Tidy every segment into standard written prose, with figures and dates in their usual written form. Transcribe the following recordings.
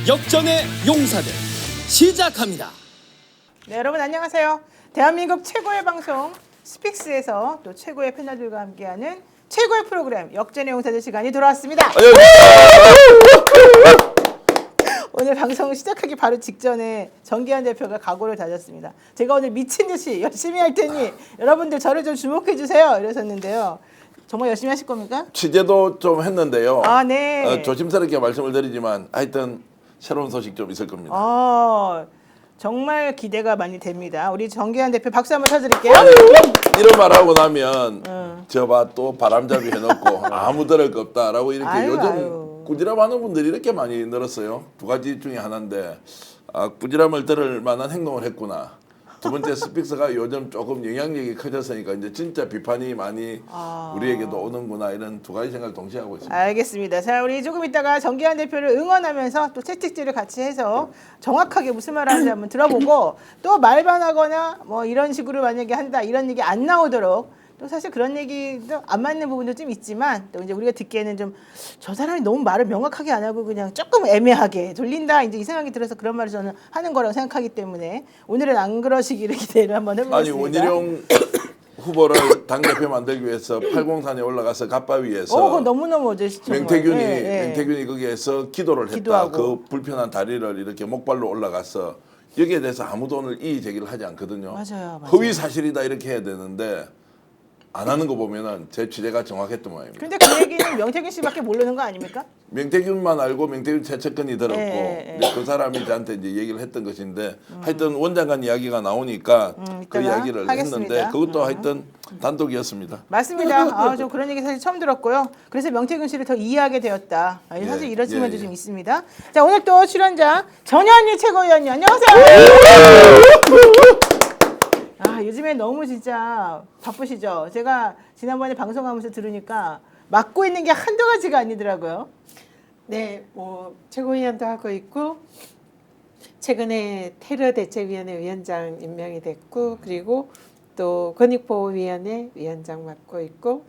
역전의 용사들 시작합니다. 네, 여러분 안녕하세요. 대한민국 최고의 방송 스픽스에서 또 최고의 패널들과 함께하는 최고의 프로그램 역전의 용사들 시간이 돌아왔습니다. 오늘 방송 시작하기 바로 직전에 정기환 대표가 각오를 다졌습니다. 제가 오늘 미친 듯이 열심히 할 테니 여러분들 저를 좀 주목해 주세요 이러셨는데요. 정말 열심히 하실 겁니까? 취재도 좀 했는데요. 아, 네. 조심스럽게 말씀을 드리지만 하여튼 새로운 소식 좀 있을 겁니다. 정말 기대가 많이 됩니다. 우리 정기환 대표 박수 한번 쳐드릴게요. 이런 말 하고 나면 저봐 또 바람잡이 해놓고 아무 들을 거 없다라고 이렇게 요즘 꾸지람하는 분들이 이렇게 많이 늘었어요. 두 가지 중에 하나인데 꾸지람을 들을 만한 행동을 했구나. 두 번째 스픽스가 요즘 조금 영향력이 커졌으니까 이제 진짜 비판이 많이 우리에게도 오는구나 이런 두 가지 생각을 동시에 하고 있습니다. 알겠습니다. 자, 우리 조금 이따가 정기환 대표를 응원하면서 또 채찍질을 같이 해서 정확하게 무슨 말을 하는지 한번 들어보고 또 말반하거나 뭐 이런 식으로 만약에 한다 이런 얘기 안 나오도록 또 사실 그런 얘기도 안 맞는 부분도 좀 있지만 또 이제 우리가 듣기에는 좀 저 사람이 너무 말을 명확하게 안 하고 그냥 조금 애매하게 돌린다 이제 이 생각이 들어서 그런 말을 저는 하는 거라고 생각하기 때문에 오늘은 안 그러시기를 기대를 한번 해보겠습니다. 아니 원희룡 후보를 당대표 만들기 위해서 팔공산에 올라가서 갓바위에서 그건 너무너무 멋지죠. 맹태균이 거기에서 기도를 했다. 기도하고. 그 불편한 다리를 이렇게 목발로 올라가서 여기에 대해서 아무도 오늘 이의 제기를 하지 않거든요. 맞아요. 허위 사실이다 이렇게 해야 되는데 안 하는 거 보면은 제 취재가 정확했던 모양입니다. 근데 그 얘기는 명태균 씨밖에 모르는 거 아닙니까? 명태균만 알고 명태균 최측근이 들었고 그 사람이 저한테 이제 얘기를 했던 것인데 하여튼 원장관 이야기가 나오니까 그 이야기를 하겠습니다. 했는데 그것도 하여튼 단독이었습니다. 맞습니다. 좀 그런 얘기 사실 처음 들었고요. 그래서 명태균 씨를 더 이해하게 되었다. 사실 이런 측면도 좀 있습니다. 자, 오늘 또 출연자 전현희 최고위원님 안녕하세요. 요즘에 너무 진짜 바쁘시죠? 제가 지난번에 방송하면서 들으니까 맡고 있는 게 한두 가지가 아니더라고요. 네, 최고위원도 하고 있고 최근에 테러대책위원회 위원장 임명이 됐고 그리고 또 권익보호위원회 위원장 맡고 있고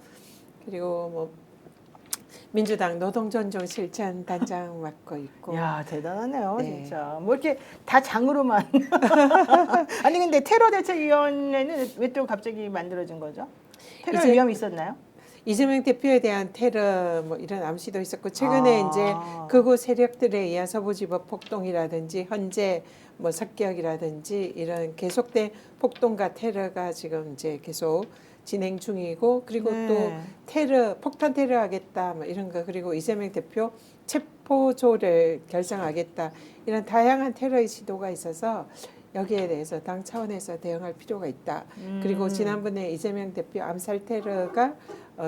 그리고 민주당 노동존중실천 단장 맡고 있고. 야, 대단하네요, 네. 진짜. 뭐 이렇게 다 장으로만. 아니 근데 테러대책위원회는 왜 또 갑자기 만들어진 거죠? 테러 위험이 있었나요? 이재명 대표에 대한 테러 이런 암시도 있었고 최근에 이제 극우 세력들에 의한 서부지법 폭동이라든지 현재 습격이라든지 이런 계속된 폭동과 테러가 지금 이제 계속 진행 중이고 그리고 또 폭탄 테러 하겠다 이런 거 그리고 이재명 대표 체포조를 결정하겠다 이런 다양한 테러의 시도가 있어서 여기에 대해서 당 차원에서 대응할 필요가 있다. 그리고 지난번에 이재명 대표 암살 테러가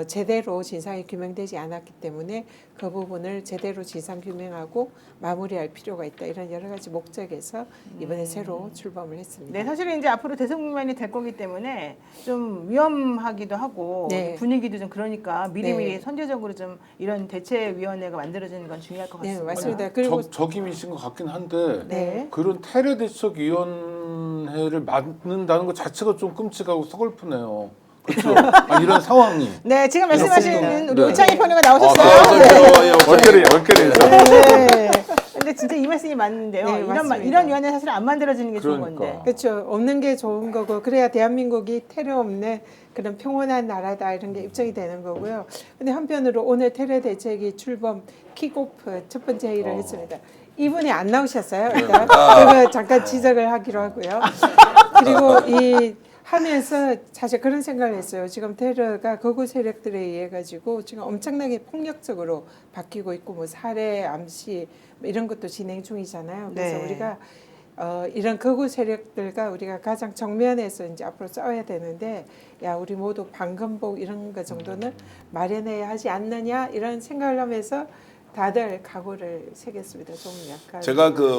제대로 진상이 규명되지 않았기 때문에 그 부분을 제대로 진상 규명하고 마무리할 필요가 있다. 이런 여러 가지 목적에서 이번에 새로 출범을 했습니다. 네, 사실은 이제 앞으로 대선 국면이 될 거기 때문에 좀 위험하기도 하고 분위기도 좀 그러니까 미리미리 선제적으로 좀 이런 대책위원회가 만들어지는 건 중요할 것 같습니다. 네, 맞습니다. 그리고 적임이신 것 같긴 한데 네. 그런 테러대책위원회를 만든다는 것 자체가 좀 끔찍하고 서글프네요. 그렇죠? 이런 상황이. 네, 지금 말씀하시는 우리 네. 우창희 평론가 나오셨어요. 월결이. 네. 근데 진짜 이 말씀이 맞는데요. 네, 이런 위원회 사실 안 만들어지는 게 좋은 그러니까. 건데. 그렇죠. 없는 게 좋은 거고 그래야 대한민국이 테러 없는 그런 평온한 나라다 이런 게 입증이 되는 거고요. 근데 한편으로 오늘 테러 대책이 출범 킥오프 첫 번째 회의를 했습니다. 이분이 안 나오셨어요. 그러니까 그거 잠깐 지적을 하기로 하고요. 그리고 하면서 사실 그런 생각을 했어요. 지금 테러가 극우 세력들에 의해 가지고 지금 엄청나게 폭력적으로 바뀌고 있고 살해, 암시 이런 것도 진행 중이잖아요. 그래서 우리가 이런 극우 세력들과 우리가 가장 정면에서 이제 앞으로 싸워야 되는데 우리 모두 방검복 이런 거 정도는 마련해야 하지 않느냐 이런 생각을 하면서 다들 각오를 새겼습니다. 좀 약간 제가 그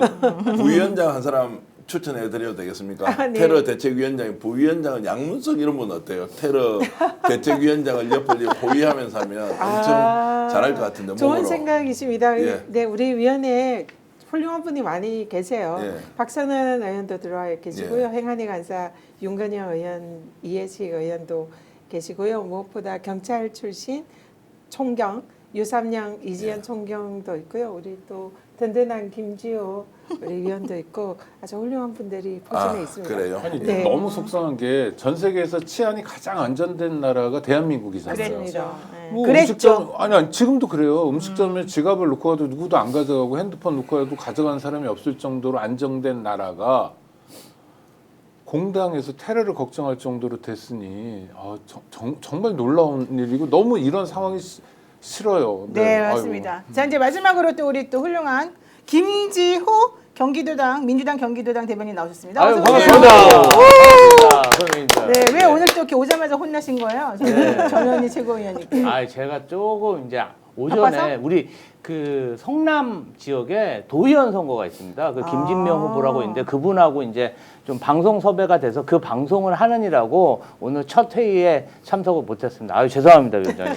부위원장 한 사람 추천해 드려도 되겠습니까? 네. 테러 대책위원장이 부위원장은 양문석 이런 분 어때요? 테러 대책위원장을 옆을 호위하면서 하면 엄청 잘할 것 같은데 좋은 몸으로. 생각이십니다. 예. 네, 우리 위원회에 훌륭한 분이 많이 계세요. 예. 박선은 의원도 들어와 계시고요. 예. 행안위 간사 윤건영 의원, 이해식 의원도 계시고요. 무엇보다 경찰 출신 총경 유삼양 이지연 총경도 있고요. 우리 또 든든한 김지호 우리 위원도 있고 아주 훌륭한 분들이 포진해 있습니다. 그래요? 아니 네. 너무 속상한 게 전 세계에서 치안이 가장 안전된 나라가 대한민국이잖아요. 그랬죠. 네. 뭐 그랬죠. 음식점 아니 지금도 그래요. 음식점에 지갑을 놓고 가도 누구도 안 가져가고 핸드폰 놓고 가도 가져가는 사람이 없을 정도로 안정된 나라가 공당에서 테러를 걱정할 정도로 됐으니 정말 놀라운 일이고 너무 이런 상황이 싫어요. 네, 아이고. 맞습니다. 자, 이제 마지막으로 또 우리 또 훌륭한 김지호 경기도당 민주당 경기도당 대변인 나오셨습니다. 아유, 어서 오세요. 반갑습니다. 선배님들. 네, 왜 오늘 또 이렇게 오자마자 혼나신 거예요? 전현희 최고위원님께. 아, 제가 조금 이제 바빠서? 오전에 우리 그 성남 지역에 도의원 선거가 있습니다. 그 김진명 후보라고 있는데 그분하고 이제 좀 방송 섭외가 돼서 그 방송을 하느니라고 오늘 첫 회의에 참석을 못했습니다. 아유 죄송합니다, 위원장님.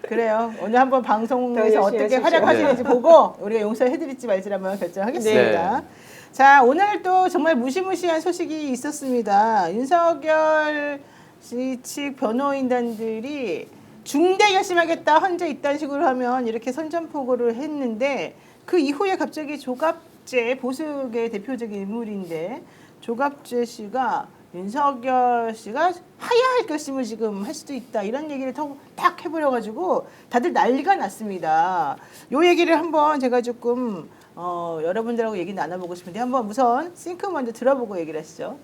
그래요. 오늘 한번 더 방송에서 열심히 어떻게 하십시오. 활약하시는지 보고 우리가 용서해드릴지 말지를 한번 결정하겠습니다. 네. 자, 오늘 또 정말 무시무시한 소식이 있었습니다. 윤석열 씨 측 변호인단들이 중대 결심하겠다, 헌재 이딴 식으로 하면 이렇게 선전포고를 했는데 그 이후에 갑자기 조갑재 보수계 대표적인 인물인데 조갑재 씨가 윤석열 씨가 하야할 결심을 지금 할 수도 있다 이런 얘기를 딱 해버려가지고 다들 난리가 났습니다. 요 얘기를 한번 제가 조금 여러분들하고 얘기 나눠보고 싶은데 한번 우선 싱크 먼저 들어보고 얘기를 하시죠.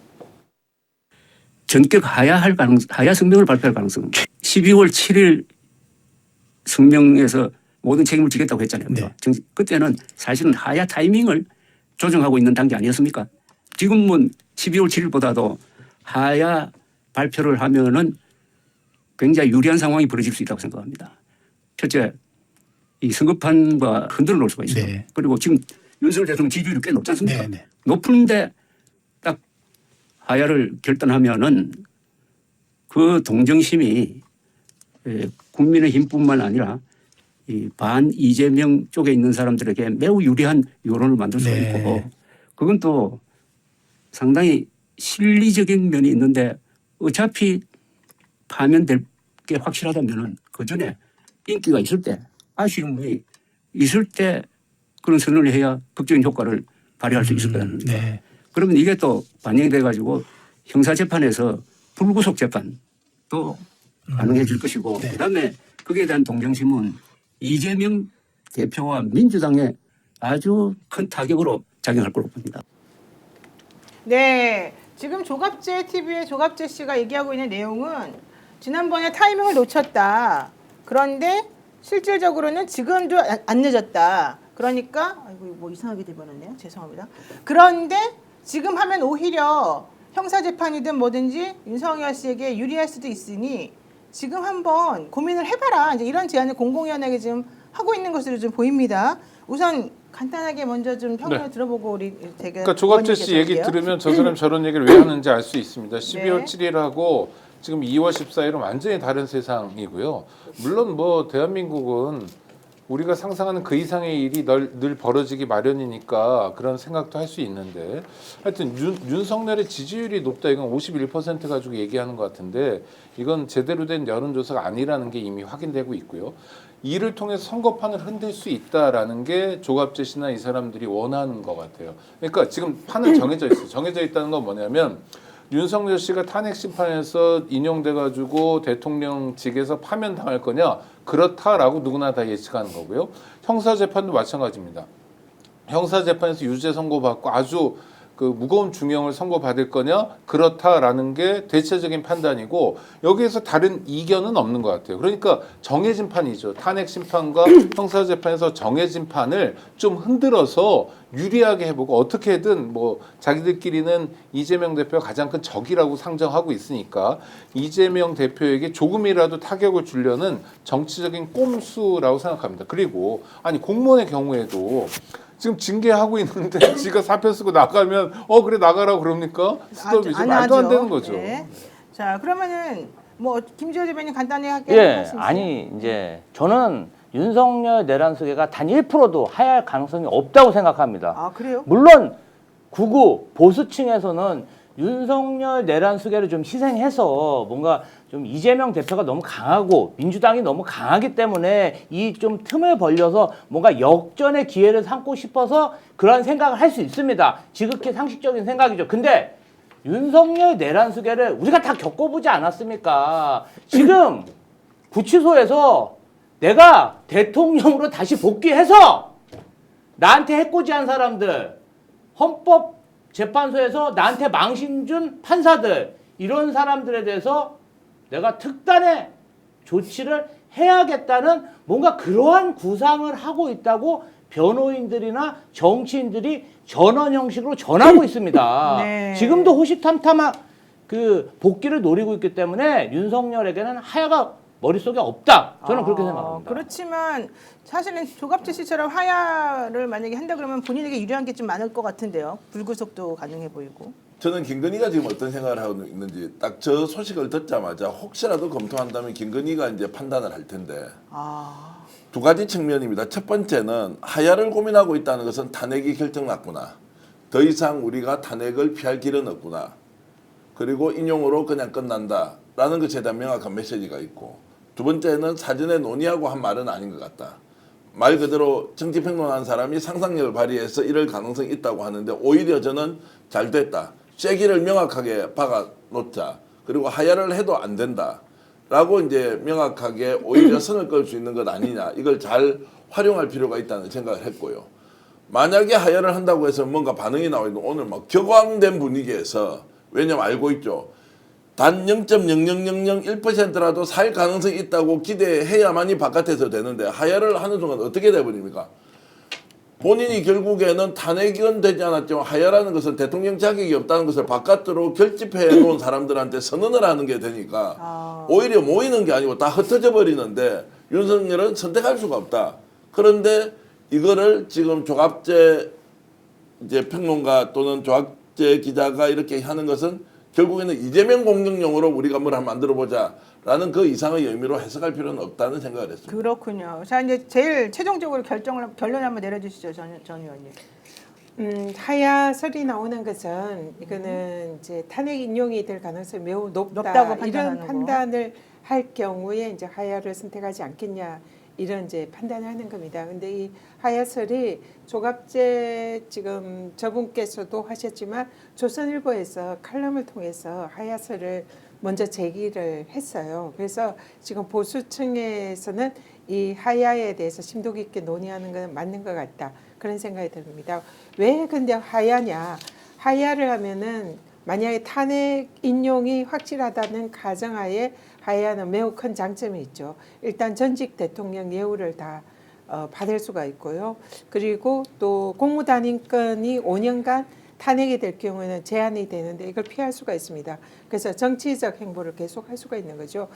전격 하야 성명을 발표할 가능성. 12월 7일 성명에서 모든 책임을 지겠다고 했잖아요. 네. 그때는 사실은 하야 타이밍을 조정하고 있는 단계 아니었습니까? 지금은 12월 7일보다도 하야 발표를 하면은 굉장히 유리한 상황이 벌어질 수 있다고 생각합니다. 첫째, 이 선거판과 흔들어 놓을 수가 있어요. 네. 그리고 지금 윤석열 대통령 지지율이 꽤 높지 않습니까? 네, 네. 높은데 딱 하야를 결단하면은 그 동정심이 국민의힘뿐만 아니라 이 반 이재명 쪽에 있는 사람들에게 매우 유리한 여론을 만들 수가 네. 있고 그건 또 상당히 실리적인 면이 있는데 어차피 파면될 게 확실하다면은 그 전에 인기가 있을 때 아쉬움이 있을 때 그런 선언을 해야 극적인 효과를 발휘할 수 있을 거라는 거죠. 네. 그러면 이게 또 반영이 돼가지고 형사재판에서 불구속 재판도 가능해질 것이고 네. 그다음에 거기에 대한 동정심은 이재명 대표와 민주당에 아주 큰 타격으로 작용할 거로 봅니다. 네, 지금 조갑재 TV의 조갑재 씨가 얘기하고 있는 내용은 지난번에 타이밍을 놓쳤다. 그런데 실질적으로는 지금도 안 늦었다. 그러니까 아이고 뭐 이상하게 돼버렸네요. 죄송합니다. 그런데 지금 하면 오히려 형사재판이든 뭐든지 윤석열 씨에게 유리할 수도 있으니 지금 한번 고민을 해봐라. 이제 이런 제안을 공공연하게 지금 하고 있는 것으로 좀 보입니다. 우선 간단하게 먼저 좀 평론을 네. 들어보고 우리 제가 그러니까 조갑재 씨 얘기 의원님께 들으면 저 사람 저런 얘기를 왜 하는지 알 수 있습니다. 12월 네. 7일하고 지금 2월 14일은 완전히 다른 세상이고요. 물론 뭐 대한민국은 우리가 상상하는 그 이상의 일이 늘 벌어지기 마련이니까 그런 생각도 할 수 있는데 하여튼 윤석열의 지지율이 높다 이건 51% 가지고 얘기하는 것 같은데 이건 제대로 된 여론조사가 아니라는 게 이미 확인되고 있고요. 이를 통해서 선거판을 흔들 수 있다라는 게 조갑재 씨나 이 사람들이 원하는 것 같아요. 그러니까 지금 판은 정해져 있어요. 정해져 있다는 건 뭐냐면 윤석열 씨가 탄핵 심판에서 인용돼가지고 대통령직에서 파면당할 거냐 그렇다라고 누구나 다 예측하는 거고요. 형사재판도 마찬가지입니다. 형사재판에서 유죄 선고받고 아주 그 무거운 중형을 선고받을 거냐 그렇다라는 게 대체적인 판단이고 여기에서 다른 이견은 없는 것 같아요. 그러니까 정해진 판이죠. 탄핵 심판과 형사재판에서 정해진 판을 좀 흔들어서 유리하게 해보고 어떻게든 뭐 자기들끼리는 이재명 대표가 가장 큰 적이라고 상정하고 있으니까 이재명 대표에게 조금이라도 타격을 주려는 정치적인 꼼수라고 생각합니다. 그리고 아니 공무원의 경우에도 지금 징계하고 있는데 지가 사표 쓰고 나가면 그래 나가라고 그럽니까? 스톱이죠. 말도 안 되는 거죠. 네. 자, 그러면은 뭐 김지호 대변인 간단히 하게 예, 하실 수 있어요? 아니 이제 저는 윤석열 내란 수계가 단 1%도 하야할 가능성이 없다고 생각합니다. 아, 그래요? 물론 구구 보수층에서는 윤석열 내란 수계를 좀 희생해서 뭔가 좀 이재명 대표가 너무 강하고 민주당이 너무 강하기 때문에 이 좀 틈을 벌려서 뭔가 역전의 기회를 삼고 싶어서 그런 생각을 할 수 있습니다. 지극히 상식적인 생각이죠. 근데 윤석열 내란 수계를 우리가 다 겪어보지 않았습니까? 지금 구치소에서 내가 대통령으로 다시 복귀해서 나한테 해코지한 사람들, 헌법재판소에서 나한테 망신 준 판사들, 이런 사람들에 대해서 내가 특단의 조치를 해야겠다는 뭔가 그러한 구상을 하고 있다고 변호인들이나 정치인들이 전원 형식으로 전하고 있습니다. 네. 지금도 호시탐탐한 그 복귀를 노리고 있기 때문에 윤석열에게는 하야가 머릿속에 없다. 저는 그렇게 생각합니다. 그렇지만 사실은 조갑재 씨처럼 하야를 만약에 한다 그러면 본인에게 유리한 게 좀 많을 것 같은데요. 불구속도 가능해 보이고. 저는 김건희가 지금 어떤 생각을 하고 있는지 딱 저 소식을 듣자마자 혹시라도 검토한다면 김건희가 이제 판단을 할 텐데 두 가지 측면입니다. 첫 번째는 하야를 고민하고 있다는 것은 탄핵이 결정났구나. 더 이상 우리가 탄핵을 피할 길은 없구나. 그리고 인용으로 그냥 끝난다라는 것에 대한 명확한 메시지가 있고, 두 번째는 사전에 논의하고 한 말은 아닌 것 같다. 말 그대로 정치평론하는 사람이 상상력을 발휘해서 이럴 가능성이 있다고 하는데 오히려 저는 잘 됐다. 쐐기를 명확하게 박아놓자. 그리고 하야를 해도 안 된다. 라고 이제 명확하게 오히려 선을 끌 수 있는 것 아니냐. 이걸 잘 활용할 필요가 있다는 생각을 했고요. 만약에 하야를 한다고 해서 뭔가 반응이 나오면 오늘 막 격앙된 분위기에서, 왜냐면 알고 있죠. 단 0.00001%라도 살 가능성이 있다고 기대해야만이 바깥에서 되는데 하야를 하는 순간 어떻게 돼버립니까? 본인이 결국에는 탄핵은 되지 않았지만 하야라는 것은 대통령 자격이 없다는 것을 바깥으로 결집해 놓은 사람들한테 선언을 하는 게 되니까 오히려 모이는 게 아니고 다 흩어져 버리는데 윤석열은 선택할 수가 없다. 그런데 이거를 지금 조갑재 이제 평론가 또는 조갑재 기자가 이렇게 하는 것은 결국에는 이재명 공격용으로 우리가 뭘 한번 만들어보자라는 그 이상의 의미로 해석할 필요는 없다는 생각을 했습니다. 그렇군요. 자, 이제 제일 최종적으로 결론 한번 내려주시죠, 전 의원님. 하야설이 나오는 것은 이거는 이제 탄핵 인용이 될 가능성이 매우 높다고 높다. 이런 판단하는 판단을 할 경우에 이제 하야를 선택하지 않겠냐. 이런 이제 판단을 하는 겁니다. 근데 이 하야설이 조갑재 지금 저분께서도 하셨지만 조선일보에서 칼럼을 통해서 하야설을 먼저 제기를 했어요. 그래서 지금 보수층에서는 이 하야에 대해서 심도 깊게 논의하는 건 맞는 것 같다. 그런 생각이 듭니다. 왜 근데 하야냐? 하야를 하면은 만약에 탄핵 인용이 확실하다는 가정하에 하야는 매우 큰 장점이 있죠. 일단 전직 대통령 예우를 다 받을 수가 있고요. 그리고 또 공무단임권이 5년간 탄핵이 될 경우에는 제한이 되는데 이걸 피할 수가 있습니다. 그래서 정치적 행보를 계속 할 수가 있는 거죠.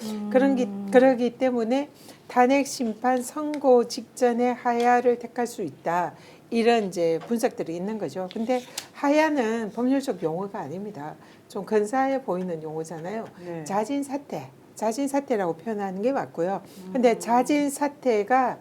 그러기 때문에 탄핵 심판 선고 직전에 하야를 택할 수 있다. 이런 이제 분석들이 있는 거죠. 근데 하야는 법률적 용어가 아닙니다. 좀 근사해 보이는 용어잖아요. 네. 자진사퇴라고 표현하는 게 맞고요. 근데 자진사퇴가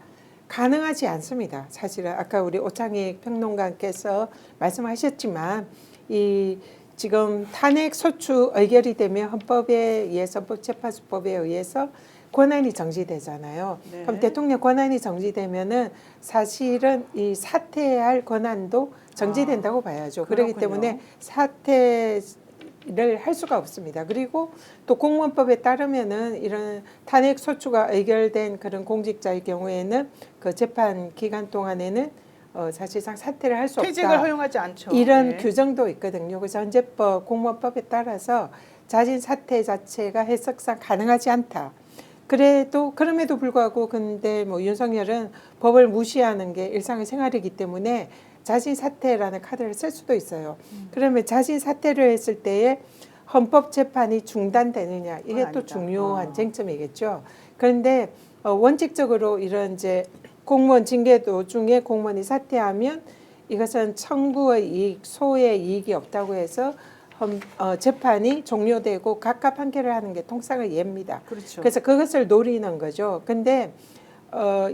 가능하지 않습니다. 사실은 아까 우리 오창익 평론가께서 말씀하셨지만 이 지금 탄핵 소추 의결이 되면 헌법에 의해서 헌법재판소법에 의해서 권한이 정지되잖아요. 네. 그럼 대통령 권한이 정지되면은 사실은 이 사퇴할 권한도 정지된다고 봐야죠. 그렇기 그렇군요. 때문에 사퇴를 할 수가 없습니다. 그리고 또 공무원법에 따르면은 이런 탄핵 소추가 의결된 그런 공직자의 경우에는 그 재판 기간 동안에는 사실상 사퇴를 할 수 없다. 퇴직을 허용하지 않죠. 이런 네. 규정도 있거든요. 그래서 헌재법 공무원법에 따라서 자진 사퇴 자체가 해석상 가능하지 않다. 그럼에도 불구하고 근데 뭐 윤석열은 법을 무시하는 게 일상의 생활이기 때문에 자진 사퇴라는 카드를 쓸 수도 있어요. 그러면 자진 사퇴를 했을 때에 헌법 재판이 중단되느냐 이게 그건 또 아니다. 중요한 쟁점이겠죠. 그런데 원칙적으로 이런 이제 공무원 징계 도중에 공무원이 사퇴하면 이것은 청구의 이익, 소의 이익이 없다고 해서 재판이 종료되고 각각 판결을 하는 게 통상의 예입니다. 그렇죠. 그래서 그것을 노리는 거죠. 근데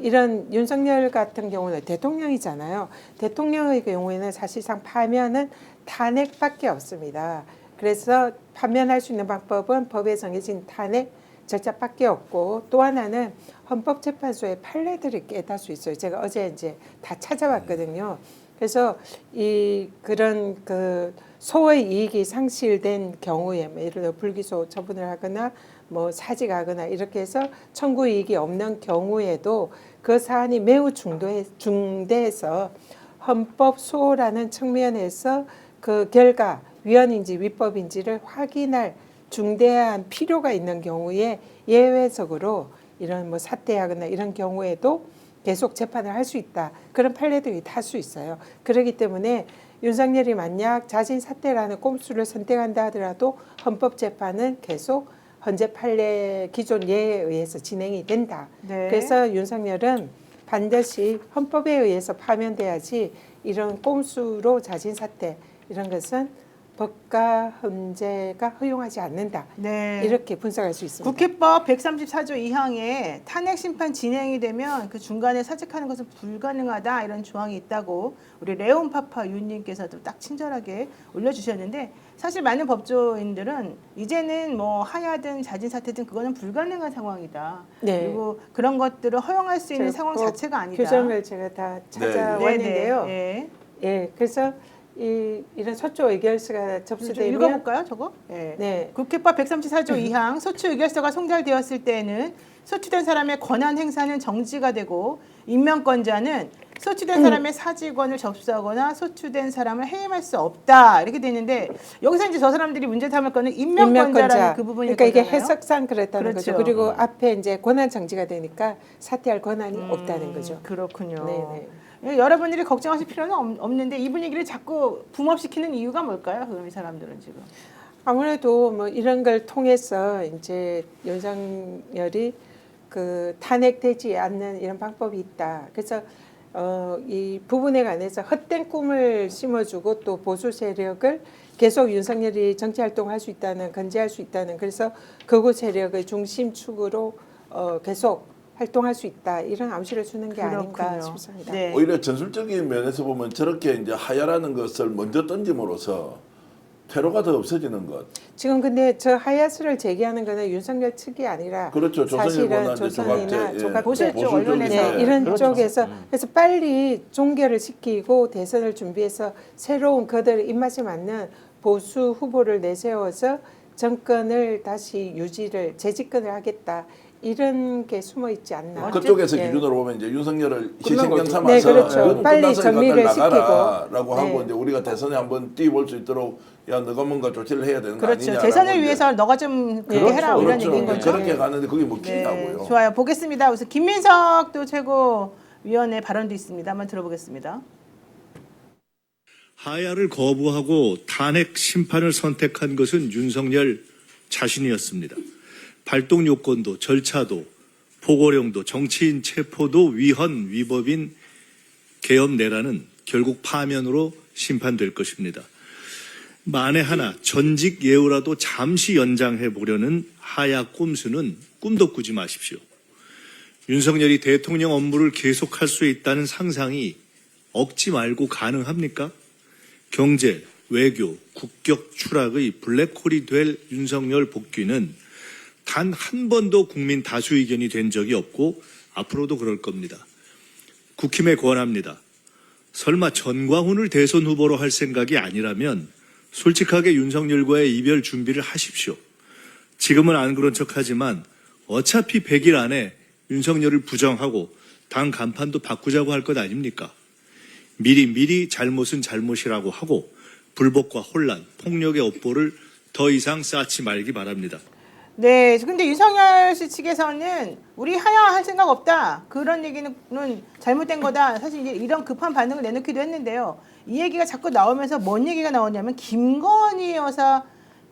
이런 윤석열 같은 경우는 대통령이잖아요. 대통령의 경우에는 사실상 파면은 탄핵밖에 없습니다. 그래서 파면할 수 있는 방법은 법에 정해진 탄핵 절차밖에 없고 또 하나는 헌법재판소의 판례들이 꽤 다수 있어요. 제가 어제 이제 다 찾아봤거든요. 그래서 이 그런 그 소의 이익이 상실된 경우에 예를 들어 불기소 처분을 하거나 뭐 사직하거나 이렇게 해서 청구 이익이 없는 경우에도 그 사안이 매우 중대해서 헌법 소호라는 측면에서 그 결과 위헌인지 위법인지를 확인할 중대한 필요가 있는 경우에 예외적으로 이런 뭐 사퇴하거나 이런 경우에도 계속 재판을 할 수 있다. 그런 판례들이 다수 있어요. 그렇기 때문에 윤석열이 만약 자진 사퇴라는 꼼수를 선택한다 하더라도 헌법재판은 계속 헌재 판례 기존 예에 의해서 진행이 된다. 네. 그래서 윤석열은 반드시 헌법에 의해서 파면돼야지 이런 꼼수로 자진 사퇴 이런 것은 법과 헌재가 허용하지 않는다. 네. 이렇게 분석할 수 있습니다. 국회법 134조 2항에 탄핵 심판 진행이 되면 그 중간에 사직하는 것은 불가능하다 이런 조항이 있다고 우리 레온 파파 유님께서도 딱 친절하게 올려주셨는데 사실 많은 법조인들은 이제는 뭐 하야든 자진 사퇴든 그거는 불가능한 상황이다. 네. 그리고 그런 것들을 허용할 수 있는 제가 상황 꼭 자체가 아니다. 규정을 제가 다 찾아왔는데요. 네. 예, 그래서 이런 서초 의결서가 좀 접수되면 읽어볼까요, 저거? 네. 네. 국회법 134조 2항 소추 의결서가 송달되었을 때에는 소추된 사람의 권한 행사는 정지가 되고 임명권자는 소추된 사람의 사직원을 접수하거나 소추된 사람을 해임할 수 없다 이렇게 돼 있는데 여기서 이제 저 사람들이 문제 삼을 거는 임명권자라는 그 부분일 그러니까 이게 거잖아요. 해석상 그랬다는 그렇죠. 거죠. 그리고 앞에 이제 권한 정지가 되니까 사퇴할 권한이 없다는 거죠. 그렇군요. 네네. 여러분들이 걱정하실 필요는 없는데 이 분위기를 자꾸 붐업시키는 이유가 뭘까요? 그럼 이 사람들은 지금. 아무래도 뭐 이런 걸 통해서 이제 윤석열이 그 탄핵되지 않는 이런 방법이 있다. 그래서 이 부분에 관해서 헛된 꿈을 심어주고 또 보수 세력을 계속 윤석열이 정치 활동할 수 있다는 건재할 수 있다는 그래서 극우 세력의 중심축으로 계속 활동할 수 있다 이런 암시를 주는 게 아닌가 그렇군요. 싶습니다. 네. 오히려 전술적인 면에서 보면 저렇게 이제 하야라는 것을 먼저 던짐으로써 테러가 더 없어지는 것. 지금 근데 저 하야스를 제기하는 거는 윤석열 측이 아니라 그렇죠. 사실은 조선일보나 이제 조선이나 조갑제, 조갑제 보수 쪽 언론에서. 네, 이런 그렇죠. 쪽에서 그래서 빨리 종결을 시키고 대선을 준비해서 새로운 그들의 입맛에 맞는 보수 후보를 내세워서 정권을 다시 유지를 재집권을 하겠다. 이런 게 숨어 있지 않나. 그쪽에서 네. 기준으로 보면 이제 윤석열을 끝난 희생양 거죠. 삼아서 네, 그렇죠. 이거는 빨리 끝났으니까 정리를 나가라라고 시키고. 하고 네. 이제 우리가 대선에 한번 뛰어볼 수 있도록 야 너가 뭔가 조치를 해야 되는 거 그렇죠. 아니냐라고 대선을 이제. 위해서 너가 좀 그렇게 그렇죠. 해라 이런 그렇죠. 얘기인 거죠. 저렇게 가는데 그게 먹히냐고요. 좋아요. 보겠습니다. 우선 김민석 또 최고위원의 발언도 있습니다. 한번 들어보겠습니다. 하야를 거부하고 탄핵 심판을 선택한 것은 윤석열 자신이었습니다. 발동 요건도 절차도 포고령도 정치인 체포도 위헌 위법인 계엄 내란은 결국 파면으로 심판될 것입니다. 만에 하나 전직 예우라도 잠시 연장해 보려는 하야 꼼수는 꿈도 꾸지 마십시오. 윤석열이 대통령 업무를 계속할 수 있다는 상상이 억지 말고 가능합니까? 경제, 외교, 국격 추락의 블랙홀이 될 윤석열 복귀는 단 한 번도 국민 다수 의견이 된 적이 없고 앞으로도 그럴 겁니다. 국힘에 권합니다. 설마 전광훈을 대선 후보로 할 생각이 아니라면 솔직하게 윤석열과의 이별 준비를 하십시오. 지금은 안 그런 척하지만 어차피 100일 안에 윤석열을 부정하고 당 간판도 바꾸자고 할 것 아닙니까? 미리 잘못은 잘못이라고 하고 불복과 혼란, 폭력의 업보를 더 이상 쌓지 말기 바랍니다. 네, 근데 윤석열 씨 측에서는 우리 하야할 생각 없다. 그런 얘기는 잘못된 거다. 사실 이제 이런 급한 반응을 내놓기도 했는데요. 이 얘기가 자꾸 나오면서 뭔 얘기가 나오냐면 김건희 여사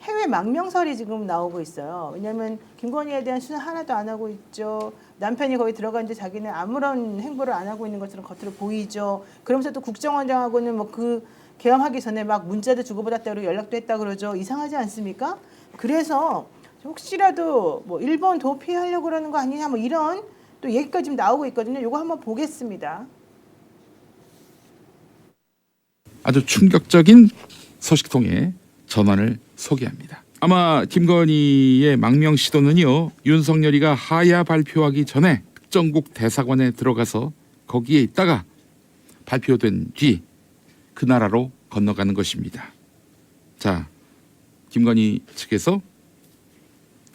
해외 망명설이 지금 나오고 있어요. 왜냐하면 김건희에 대한 수사 하나도 안 하고 있죠. 남편이 거기 들어갔는데 자기는 아무런 행보를 안 하고 있는 것처럼 겉으로 보이죠. 그러면서 또 국정원장하고는 뭐 그 계엄하기 전에 막 문자도 주고받았다 그러고 연락도 했다 그러죠. 이상하지 않습니까? 그래서 혹시라도 뭐 일본 도피하려고 그러는 거 아니냐 뭐 이런 또 얘기가 지금 나오고 있거든요. 이거 한번 보겠습니다. 아주 충격적인 소식통의 전환을 소개합니다. 아마 김건희의 망명 시도는요, 윤석열이가 하야 발표하기 전에 특정국 대사관에 들어가서 거기에 있다가 발표된 뒤 그 나라로 건너가는 것입니다. 자, 김건희 측에서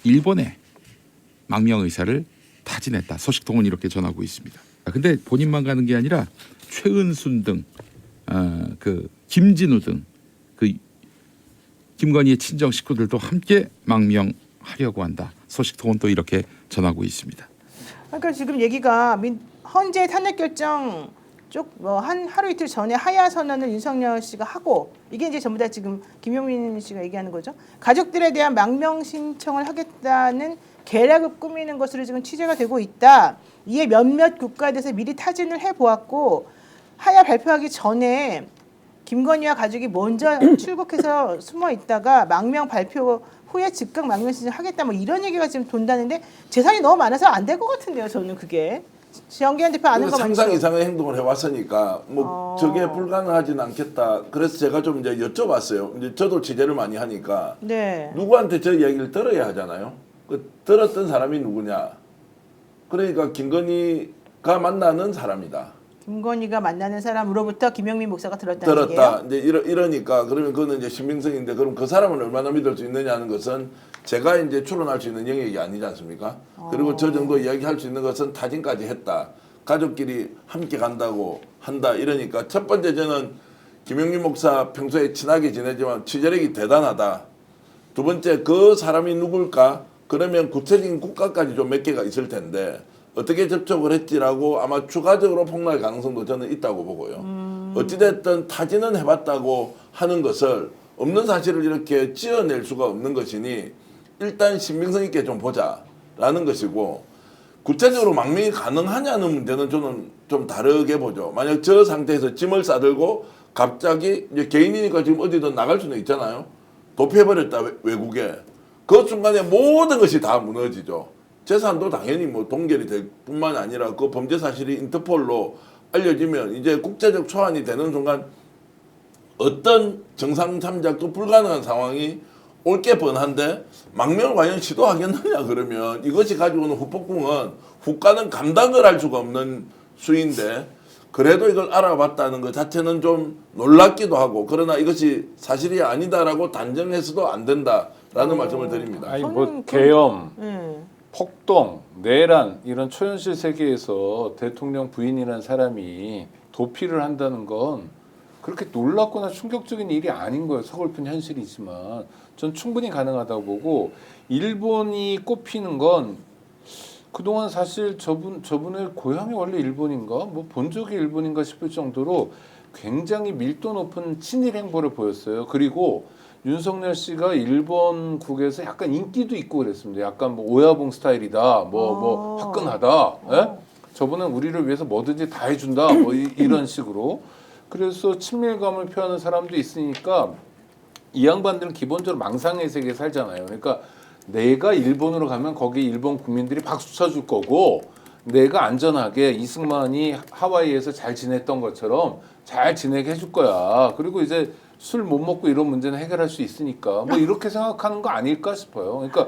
일본에 망명 의사를 타진했다. 소식통은 이렇게 전하고 있습니다. 근데 본인만 가는 게 아니라 최은순 등, 그 김진우 등 그 김건희의 친정 식구들도 함께 망명하려고 한다. 소식통은 또 이렇게 전하고 있습니다. 그러니까 지금 얘기가 헌재 탄핵 결정 한 하루 이틀 전에 하야 선언을 윤석열 씨가 하고 이게 이제 전부 다 지금 김용민 씨가 얘기하는 거죠. 가족들에 대한 망명 신청을 하겠다는 계략을 꾸미는 것으로 지금 취재가 되고 있다. 이에 몇몇 국가에 대해서 미리 타진을 해보았고 하야 발표하기 전에 김건희와 가족이 먼저 출국해서 숨어 있다가 망명 발표 후에 즉각 망명 신청하겠다 뭐 이런 얘기가 지금 돈다는데 재산이 너무 많아서 안 될 것 같은데요. 저는 그게. 정기현 대표 아는 거 맞죠? 상상 이상의 행동을 해왔으니까 뭐 저게 불가능하진 않겠다. 그래서 제가 좀 이제 여쭤봤어요. 이제 저도 취재를 많이 하니까 네. 누구한테 저 얘기를 들어야 하잖아요. 그 들었던 사람이 누구냐? 그러니까 김건희가 만나는 사람이다. 김건희가 만나는 사람으로부터 김용민 목사가 들었다는 들었다. 얘기예요? 이제 이러니까 그러면 그거는 이제 신빙성인데 그럼 그 사람을 얼마나 믿을 수 있느냐는 것은 제가 이제 추론할 수 있는 영역이 아니지 않습니까? 그리고 저 정도 이야기할 수 있는 것은 타진까지 했다. 가족끼리 함께 간다고 한다. 이러니까 첫 번째 저는 김용민 목사 평소에 친하게 지내지만 취재력이 대단하다. 두 번째 그 사람이 누굴까? 그러면 구체적인 국가까지 좀 몇 개가 있을 텐데 어떻게 접촉을 했지라고 아마 추가적으로 폭로할 가능성도 저는 있다고 보고요. 어찌됐든 타진은 해봤다고 하는 것을 없는 사실을 이렇게 지어낼 수가 없는 것이니 일단 신빙성 있게 좀 보자라는 것이고 구체적으로 망명이 가능하냐는 문제는 저는 좀 다르게 보죠. 만약 저 상태에서 짐을 싸들고 갑자기 이제 개인이니까 지금 어디든 나갈 수는 있잖아요. 도피해버렸다 외국에. 그 순간에 모든 것이 다 무너지죠. 재산도 당연히 뭐 동결이 될 뿐만 아니라 그 범죄 사실이 인터폴로 알려지면 이제 국제적 초안이 되는 순간 어떤 정상 참작도 불가능한 상황이 올 게 뻔한데 망명을 과연 시도하겠느냐 그러면 이것이 가지고 오는 후폭풍은 국가는 감당을 할 수가 없는 수인데 그래도 이걸 알아봤다는 것 자체는 좀 놀랍기도 하고 그러나 이것이 사실이 아니다라고 단정해서도 안 된다라는 말씀을 드립니다. 아니 뭐 계엄, 네. 폭동, 내란 이런 초현실 세계에서 대통령 부인이라는 사람이 도피를 한다는 건 그렇게 놀랍거나 충격적인 일이 아닌 거예요. 서글픈 현실이지만 전 충분히 가능하다고 보고 일본이 꼽히는 건 그동안 사실 저분의 고향이 원래 일본인가 뭐 본 적이 일본인가 싶을 정도로 굉장히 밀도 높은 친일 행보를 보였어요. 그리고 윤석열 씨가 일본국에서 약간 인기도 있고 그랬습니다. 약간 뭐 오야봉 스타일이다, 뭐 화끈하다. 예? 저분은 우리를 위해서 뭐든지 다 해준다, 뭐 이런 식으로. 그래서 친밀감을 표하는 사람도 있으니까 이 양반들은 기본적으로 망상의 세계에 살잖아요. 그러니까 내가 일본으로 가면 거기 일본 국민들이 박수 쳐줄 거고 내가 안전하게 이승만이 하와이에서 잘 지냈던 것처럼 잘 지내게 해줄 거야. 그리고 이제 술 못 먹고 이런 문제는 해결할 수 있으니까 뭐 이렇게 생각하는 거 아닐까 싶어요. 그러니까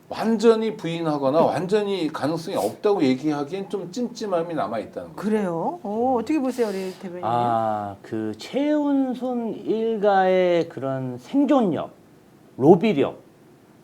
완전히 부인하거나 완전히 가능성이 없다고 얘기하기엔 좀 찜찜함이 남아 있다는 거예요. 그래요? 어떻게 보세요, 우리 대변인? 그 최은순 일가의 그런 생존력, 로비력,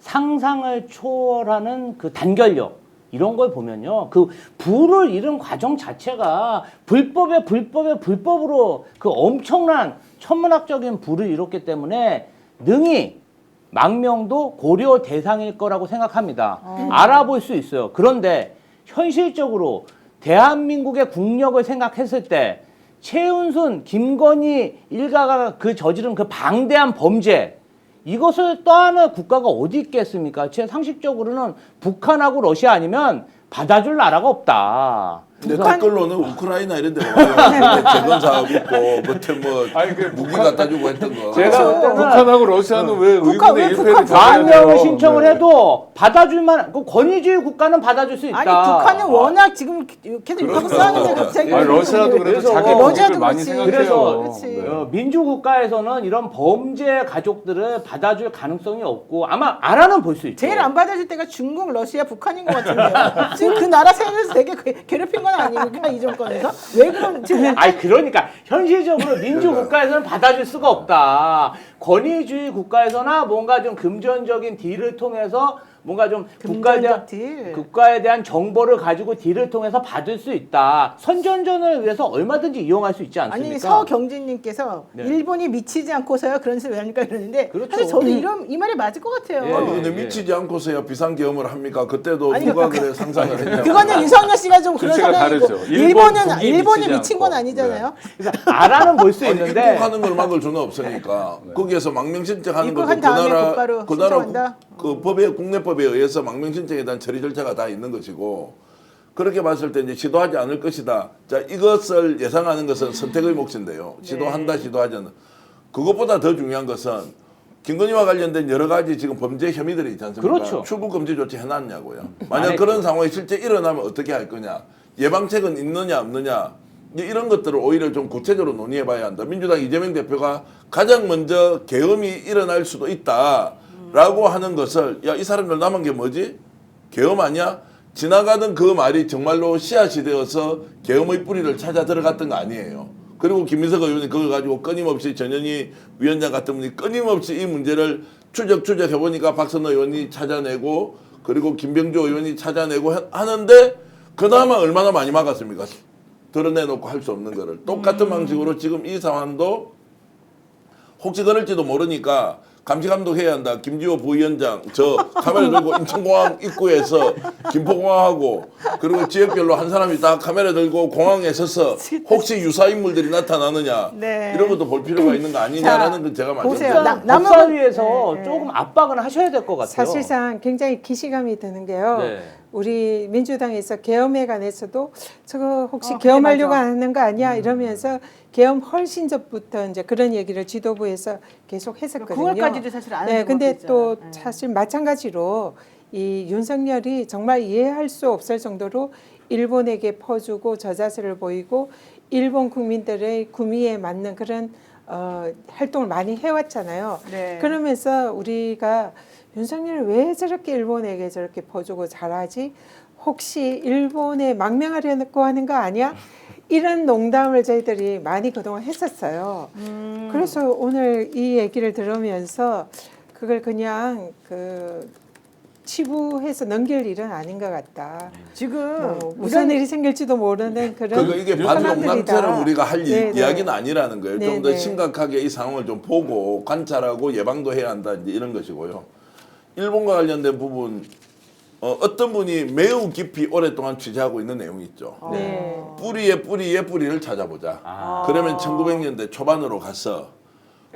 상상을 초월하는 그 단결력 이런 걸 보면요, 그 부를 잃은 과정 자체가 불법으로 그 엄청난 천문학적인 부를 잃었기 때문에 능히 망명도 고려 대상일 거라고 생각합니다. 알아볼 수 있어요. 그런데 현실적으로 대한민국의 국력을 생각했을 때 최은순, 김건희 일가가 그 저지른 그 방대한 범죄 이것을 떠안을 국가가 어디 있겠습니까? 제 상식적으로는 북한하고 러시아 아니면 받아줄 나라가 없다. 근데 댓글로는 우크라이나 이런 데 와요. 재건 사업 있고 그때 뭐 아니, 그 무기 갖다 주고 했던 거. 제가 북한하고 러시아는 왜 북한 의군의 왜 일패를 북한 방명을 신청을 해도 받아줄만 그 권위주의 국가는 받아줄 수 있다. 아니 북한은 워낙 지금 계속 욕하고 싸우는데 갑자기 아니, 러시아도 그래도 그래서 자기 러시아도 국익을 많이 그렇지. 생각해요. 그래서 그렇지. 민주국가에서는 이런 범죄 가족들을 받아줄 가능성이 없고 아마 알아는 볼 수 있죠. 제일 안 받아줄 때가 중국, 러시아, 북한인 것 같은데요. 지금 그 나라 세계에서 되게 괴롭힌 건 아닙니까 이 정권에서? 왜 그런 지금 아니 그러니까 현실적으로 민주국가에서는 받아줄 수가 없다. 권위주의 국가에서나 뭔가 좀 금전적인 딜을 통해서 뭔가 좀 금전적 딜. 국가에 대한 정보를 가지고 딜을 통해서 받을 수 있다. 선전전을 위해서 얼마든지 이용할 수 있지 않습니까? 아니 서경진님께서 네. 일본이 미치지 않고서야 그런 식으로 왜 합니까 이러는데 그렇죠. 사실 저도 이 말이 맞을 것 같아요. 예, 아니, 예. 근데 미치지 않고서야 비상계엄을 합니까? 그때도 아니, 누가 그러니까 그래 상상을 했냐? 그거는 윤석열 씨가 좀 그런 주체가 성향이고 다르죠. 일본이 미치지 미친 건 않고. 아니잖아요. 그래서 알아는 볼 수 아니, 있는데 입국하는 걸 막을 수는 없으니까 거기에서 망명 신청하는 것도 입국한 다음에 곧바로 그 나라 신청한다? 그 법에 국내법에 의해서 망명 신청에 대한 처리 절차가 다 있는 것이고 그렇게 봤을 때 이제 시도하지 않을 것이다. 자 이것을 예상하는 것은 선택의 몫인데요. 시도한다 시도하지 않는 그것보다 더 중요한 것은 김건희와 관련된 여러 가지 지금 범죄 혐의들이 있지 않습니까? 그렇죠. 출국 금지 조치 해놨냐고요. 안 만약 했죠. 그런 상황이 실제 일어나면 어떻게 할 거냐? 예방책은 있느냐 없느냐? 이제 이런 것들을 오히려 좀 구체적으로 논의해봐야 한다. 민주당 이재명 대표가 가장 먼저 계엄이 일어날 수도 있다라고 하는 것을 야 이 사람들 남은 게 뭐지? 계엄 아니야? 지나가던 그 말이 정말로 씨앗이 되어서 계엄의 뿌리를 찾아 들어갔던 거 아니에요. 그리고 김민석 의원이 그걸 가지고 끊임없이 전현희 위원장 같은 분이 끊임없이 이 문제를 추적해보니까 박선호 의원이 찾아내고 그리고 김병조 의원이 찾아내고 하는데 그나마 얼마나 많이 막았습니까? 드러내놓고 할 수 없는 거를. 똑같은 방식으로 지금 이 상황도 혹시 그럴지도 모르니까 감시감독 해야 한다. 김지호 부위원장 저 카메라 들고 인천공항 입구에서 김포공항하고 그리고 지역별로 한 사람이 다 카메라 들고 공항에 서서 혹시 유사 인물들이 나타나느냐 네. 이런 것도 볼 필요가 있는 거 아니냐라는 건 제가 보세요. 말씀드립니다. 법사위에서 조금 압박은 하셔야 될 것 같아요. 사실상 굉장히 기시감이 드는 게요. 네. 우리 민주당에서 계엄에 관해서도 저거 혹시 그래, 계엄하려고 맞아. 하는 거 아니야 이러면서 계엄 훨씬 전부터 이제 그런 얘기를 지도부에서 계속 했었거든요. 9월까지도 사실 안 네, 하는 근데 것도 또 있잖아요. 사실 마찬가지로 이 윤석열이 정말 이해할 수 없을 정도로 일본에게 퍼주고 저자세를 보이고 일본 국민들의 구미에 맞는 그런 활동을 많이 해왔잖아요. 네. 그러면서 우리가 윤석열 왜 저렇게 일본에게 저렇게 퍼주고 잘하지? 혹시 일본에 망명하려고 하는 거 아니야? 이런 농담을 저희들이 많이 그동안 했었어요. 그래서 오늘 이 얘기를 들으면서 그걸 그냥 치부해서 넘길 일은 아닌 것 같다. 지금 무슨 일이 생길지도 모르는 그런 그러니까 이게 상황들이다. 반농담처럼 우리가 할 네, 네. 이야기는 아니라는 거예요. 좀 더 네, 네. 심각하게 이 상황을 좀 보고 관찰하고 예방도 해야 한다 이제 이런 것이고요. 일본과 관련된 부분 어떤 분이 매우 깊이 오랫동안 취재하고 있는 내용이 있죠. 네. 뿌리의 뿌리를 찾아보자. 그러면 1900년대 초반으로 가서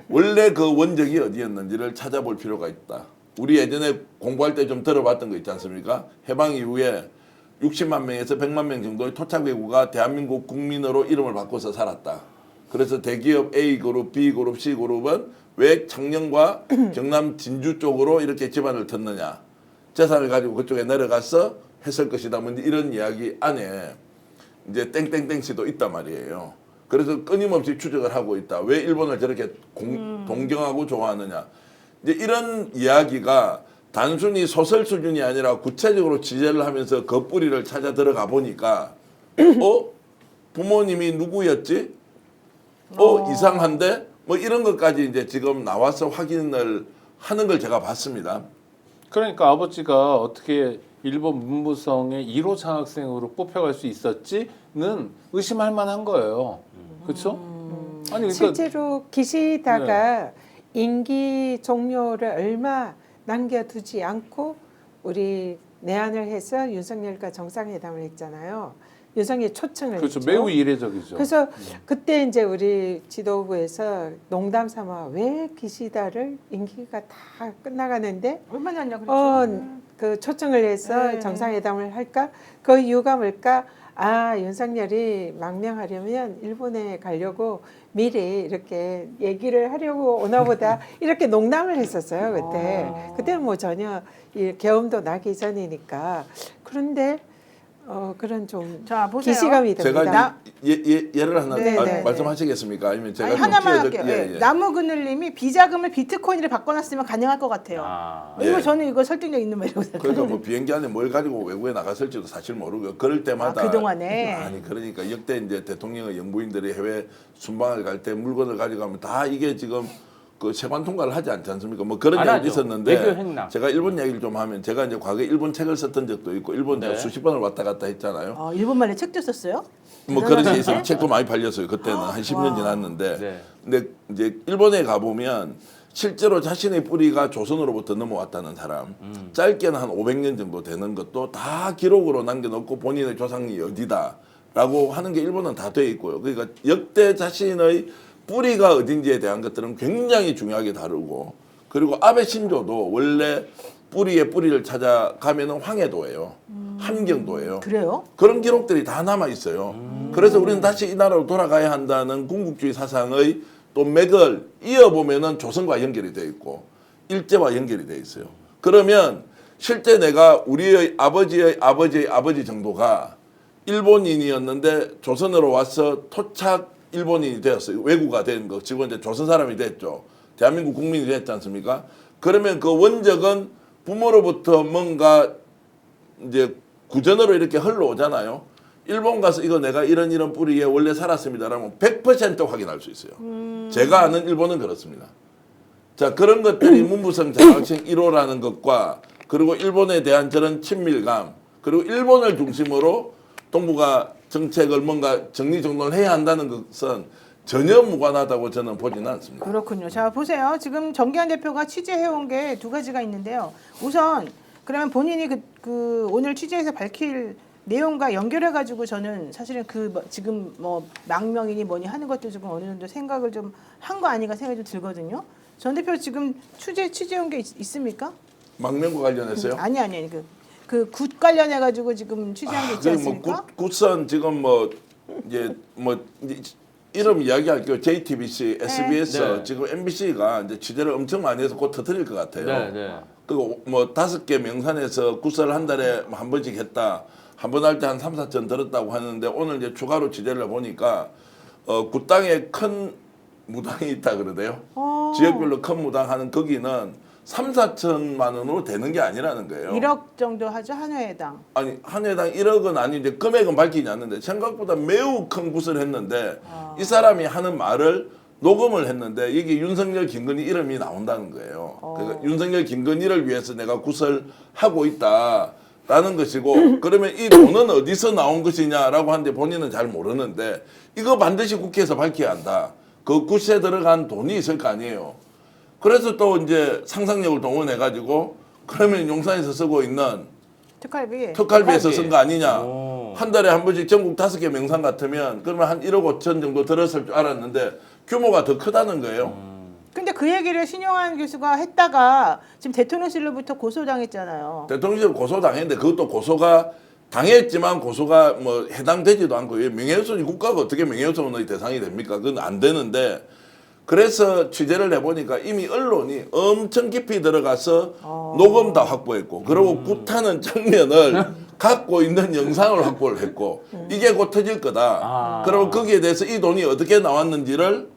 원래 그 원적이 어디였는지를 찾아볼 필요가 있다. 우리 예전에 공부할 때 좀 들어봤던 거 있지 않습니까? 해방 이후에 60만 명에서 100만 명 정도의 토착 외구가 대한민국 국민으로 이름을 바꿔서 살았다. 그래서 대기업 A그룹, B그룹, C그룹은 왜 창녕과 경남 진주 쪽으로 이렇게 집안을 텄느냐. 재산을 가지고 그쪽에 내려가서 했을 것이다. 뭐 이런 이야기 안에 이제 땡땡땡 씨도 있단 말이에요. 그래서 끊임없이 추적을 하고 있다. 왜 일본을 저렇게 동경하고 좋아하느냐. 이제 이런 이야기가 단순히 소설 수준이 아니라 구체적으로 취재를 하면서 그 뿌리를 찾아 들어가 보니까 부모님이 누구였지? 이상한데? 뭐 이런 것까지 이제 지금 나와서 확인을 하는 걸 제가 봤습니다. 그러니까 아버지가 어떻게 일본 문부성의 1호 장학생으로 뽑혀갈 수 있었지는 의심할 만한 거예요. 그렇죠? 아니 그러니까 실제로 기시다가 임기 종료를 얼마 남겨두지 않고 우리 내한을 해서 윤석열과 정상회담을 했잖아요. 윤석열 초청을 그렇죠. 했죠. 매우 이례적이죠. 그래서 그때 이제 우리 지도부에서 농담 삼아 왜 기시다를 임기가 다 끝나가는데 얼마나 그랬죠. 그 초청을 해서 네. 정상회담을 할까? 그 이유가 뭘까? 윤석열이 망명하려면 일본에 가려고 미리 이렇게 얘기를 하려고 오나 보다 이렇게 농담을 했었어요. 그때는 뭐 전혀 이 계엄도 나기 전이니까. 그런데 그런 좀 자, 보세요. 기시감이 듭니다. 제가 이제 예를 하나 네. 말씀하시겠습니까? 아니면 제가 아니, 좀 하나만 끼어들- 할게요. 나무그늘님이 비자금을 비트코인으로 바꿔놨으면 가능할 것 같아요. 이거 예. 저는 이거 설득력 있는 말이라고 생각해요. 그러니까 뭐 비행기 안에 뭘 가지고 외국에 나갔을지도 사실 모르고요. 그럴 때마다 그동안에. 아니 그러니까 역대 이제 대통령의 영부인들이 해외 순방을 갈 때 물건을 가져가면 다 이게 지금 그 세관 통과를 하지 않지 않습니까? 뭐 그런 안 이야기 하죠. 있었는데 외교 행랑. 제가 일본 이야기를 좀 하면 제가 이제 과거에 일본 책을 썼던 적도 있고 일본 네. 제가 수십 번을 왔다 갔다 했잖아요. 일본말에 책도 썼어요? 뭐 그런 게 있어요. 책도 많이 팔렸어요. 그때는 한 10년 지났는데. 네. 근데 이제 일본에 가보면 실제로 자신의 뿌리가 조선으로부터 넘어왔다는 사람 짧게는 한 500년 정도 되는 것도 다 기록으로 남겨놓고 본인의 조상이 어디다라고 하는 게 일본은 다 돼 있고요. 그러니까 역대 자신의 뿌리가 어딘지에 대한 것들은 굉장히 중요하게 다루고 그리고 아베 신조도 원래 뿌리의 뿌리를 찾아가면은 황해도예요. 함경도예요. 그래요? 그런 기록들이 다 남아 있어요. 그래서 우리는 다시 이 나라로 돌아가야 한다는 궁극주의 사상의 또 맥을 이어보면은 조선과 연결이 돼 있고 일제와 연결이 돼 있어요. 그러면 실제 내가 우리의 아버지의 아버지의 아버지 정도가 일본인이었는데 조선으로 와서 토착 일본인이 되었어요. 외구가 된 거. 지금 이제 조선 사람이 됐죠. 대한민국 국민이 됐지 않습니까? 그러면 그 원적은 부모로부터 뭔가 이제 구전으로 이렇게 흘러오잖아요. 일본 가서 이거 내가 이런 뿌리에 원래 살았습니다라면 100% 확인할 수 있어요. 제가 아는 일본은 그렇습니다. 자, 그런 것들이 문부성 자격증 1호라는 것과 그리고 일본에 대한 저런 친밀감 그리고 일본을 중심으로 동북아 정책을 뭔가 정리정돈을 해야 한다는 것은 전혀 무관하다고 저는 보지는 않습니다. 그렇군요. 자, 보세요. 지금 정기환 대표가 취재해온 게 두 가지가 있는데요. 우선 그러면 본인이 그 오늘 취재에서 밝힐 내용과 연결해가지고 저는 사실은 지금 뭐 망명이니 뭐니 하는 것도 조금 어느 정도 생각을 좀 한 거 아닌가 생각이 좀 들거든요. 전 대표 지금 취재해온 게 있습니까? 망명과 관련해서요? 아니. 그 굿 관련해가지고 지금 취재한 게 있지 않습니까? 굿선 지금 이제 이름 이야기할게요. JTBC, SBS, 네. 지금 MBC가 이제 취재를 엄청 많이 해서 곧 터뜨릴 것 같아요. 네. 그리고 뭐 5개 명산에서 굿선을 한 달에 한 번씩 했다. 한 번 할 때 한 3, 4천 들었다고 하는데 오늘 이제 추가로 취재를 해보니까 굿당에 큰 무당이 있다 그러대요. 지역별로 큰 무당 하는 거기는 3, 4천만 원으로 되는 게 아니라는 거예요. 1억 정도 하죠, 한 회당. 아니 한 회당 1억은 아닌데 금액은 밝히지 않는데 생각보다 매우 큰 굿을 했는데 이 사람이 하는 말을 녹음을 했는데 이게 윤석열 김건희 이름이 나온다는 거예요. 그러니까 윤석열 김건희를 위해서 내가 굿을 하고 있다라는 것이고 그러면 이 돈은 어디서 나온 것이냐라고 하는데 본인은 잘 모르는데 이거 반드시 국회에서 밝혀야 한다. 그 굿에 들어간 돈이 있을 거 아니에요. 그래서 또 이제 상상력을 동원해가지고 그러면 용산에서 쓰고 있는 특활비에서 쓴 거 아니냐. 한 달에 한 번씩 전국 5개 명산 같으면 그러면 한 1억 5천 정도 들었을 줄 알았는데 규모가 더 크다는 거예요. 근데 그 얘기를 신용환 교수가 했다가 지금 대통령실로부터 고소당했잖아요. 대통령실 고소당했는데 그것도 고소가 당했지만 고소가 뭐 해당되지도 않고 왜 명예훼손이 국가가 어떻게 명예훼손의 대상이 됩니까? 그건 안 되는데 그래서 취재를 해보니까 이미 언론이 엄청 깊이 들어가서 녹음 다 확보했고 그리고 굿하는 장면을 갖고 있는 영상을 확보를 했고 이게 곧 터질 거다. 그러면 거기에 대해서 이 돈이 어떻게 나왔는지를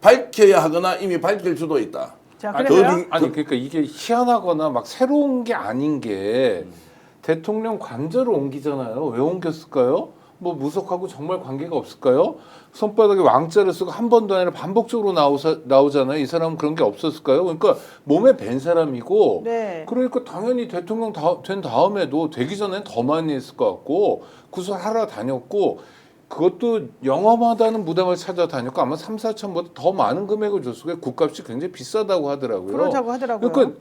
밝혀야 하거나 이미 밝힐 수도 있다. 자, 아니, 그래서요? 그러니까 이게 희한하거나 막 새로운 게 아닌 게 대통령 관저를 옮기잖아요. 왜 옮겼을까요? 뭐 무속하고 정말 관계가 없을까요? 손바닥에 왕자를 쓰고 한 번도 아니라 반복적으로 나오잖아요. 이 사람은 그런 게 없었을까요? 그러니까 몸에 밴 사람이고 네. 그러니까 당연히 대통령 된 다음에도 되기 전엔 더 많이 했을 것 같고 구설하러 다녔고 그것도 영험하다는 무당을 찾아다녔고 아마 3, 4천보다 더 많은 금액을 줬을 거예요. 국값이 굉장히 비싸다고 하더라고요. 그렇다고 하더라고요. 그러니까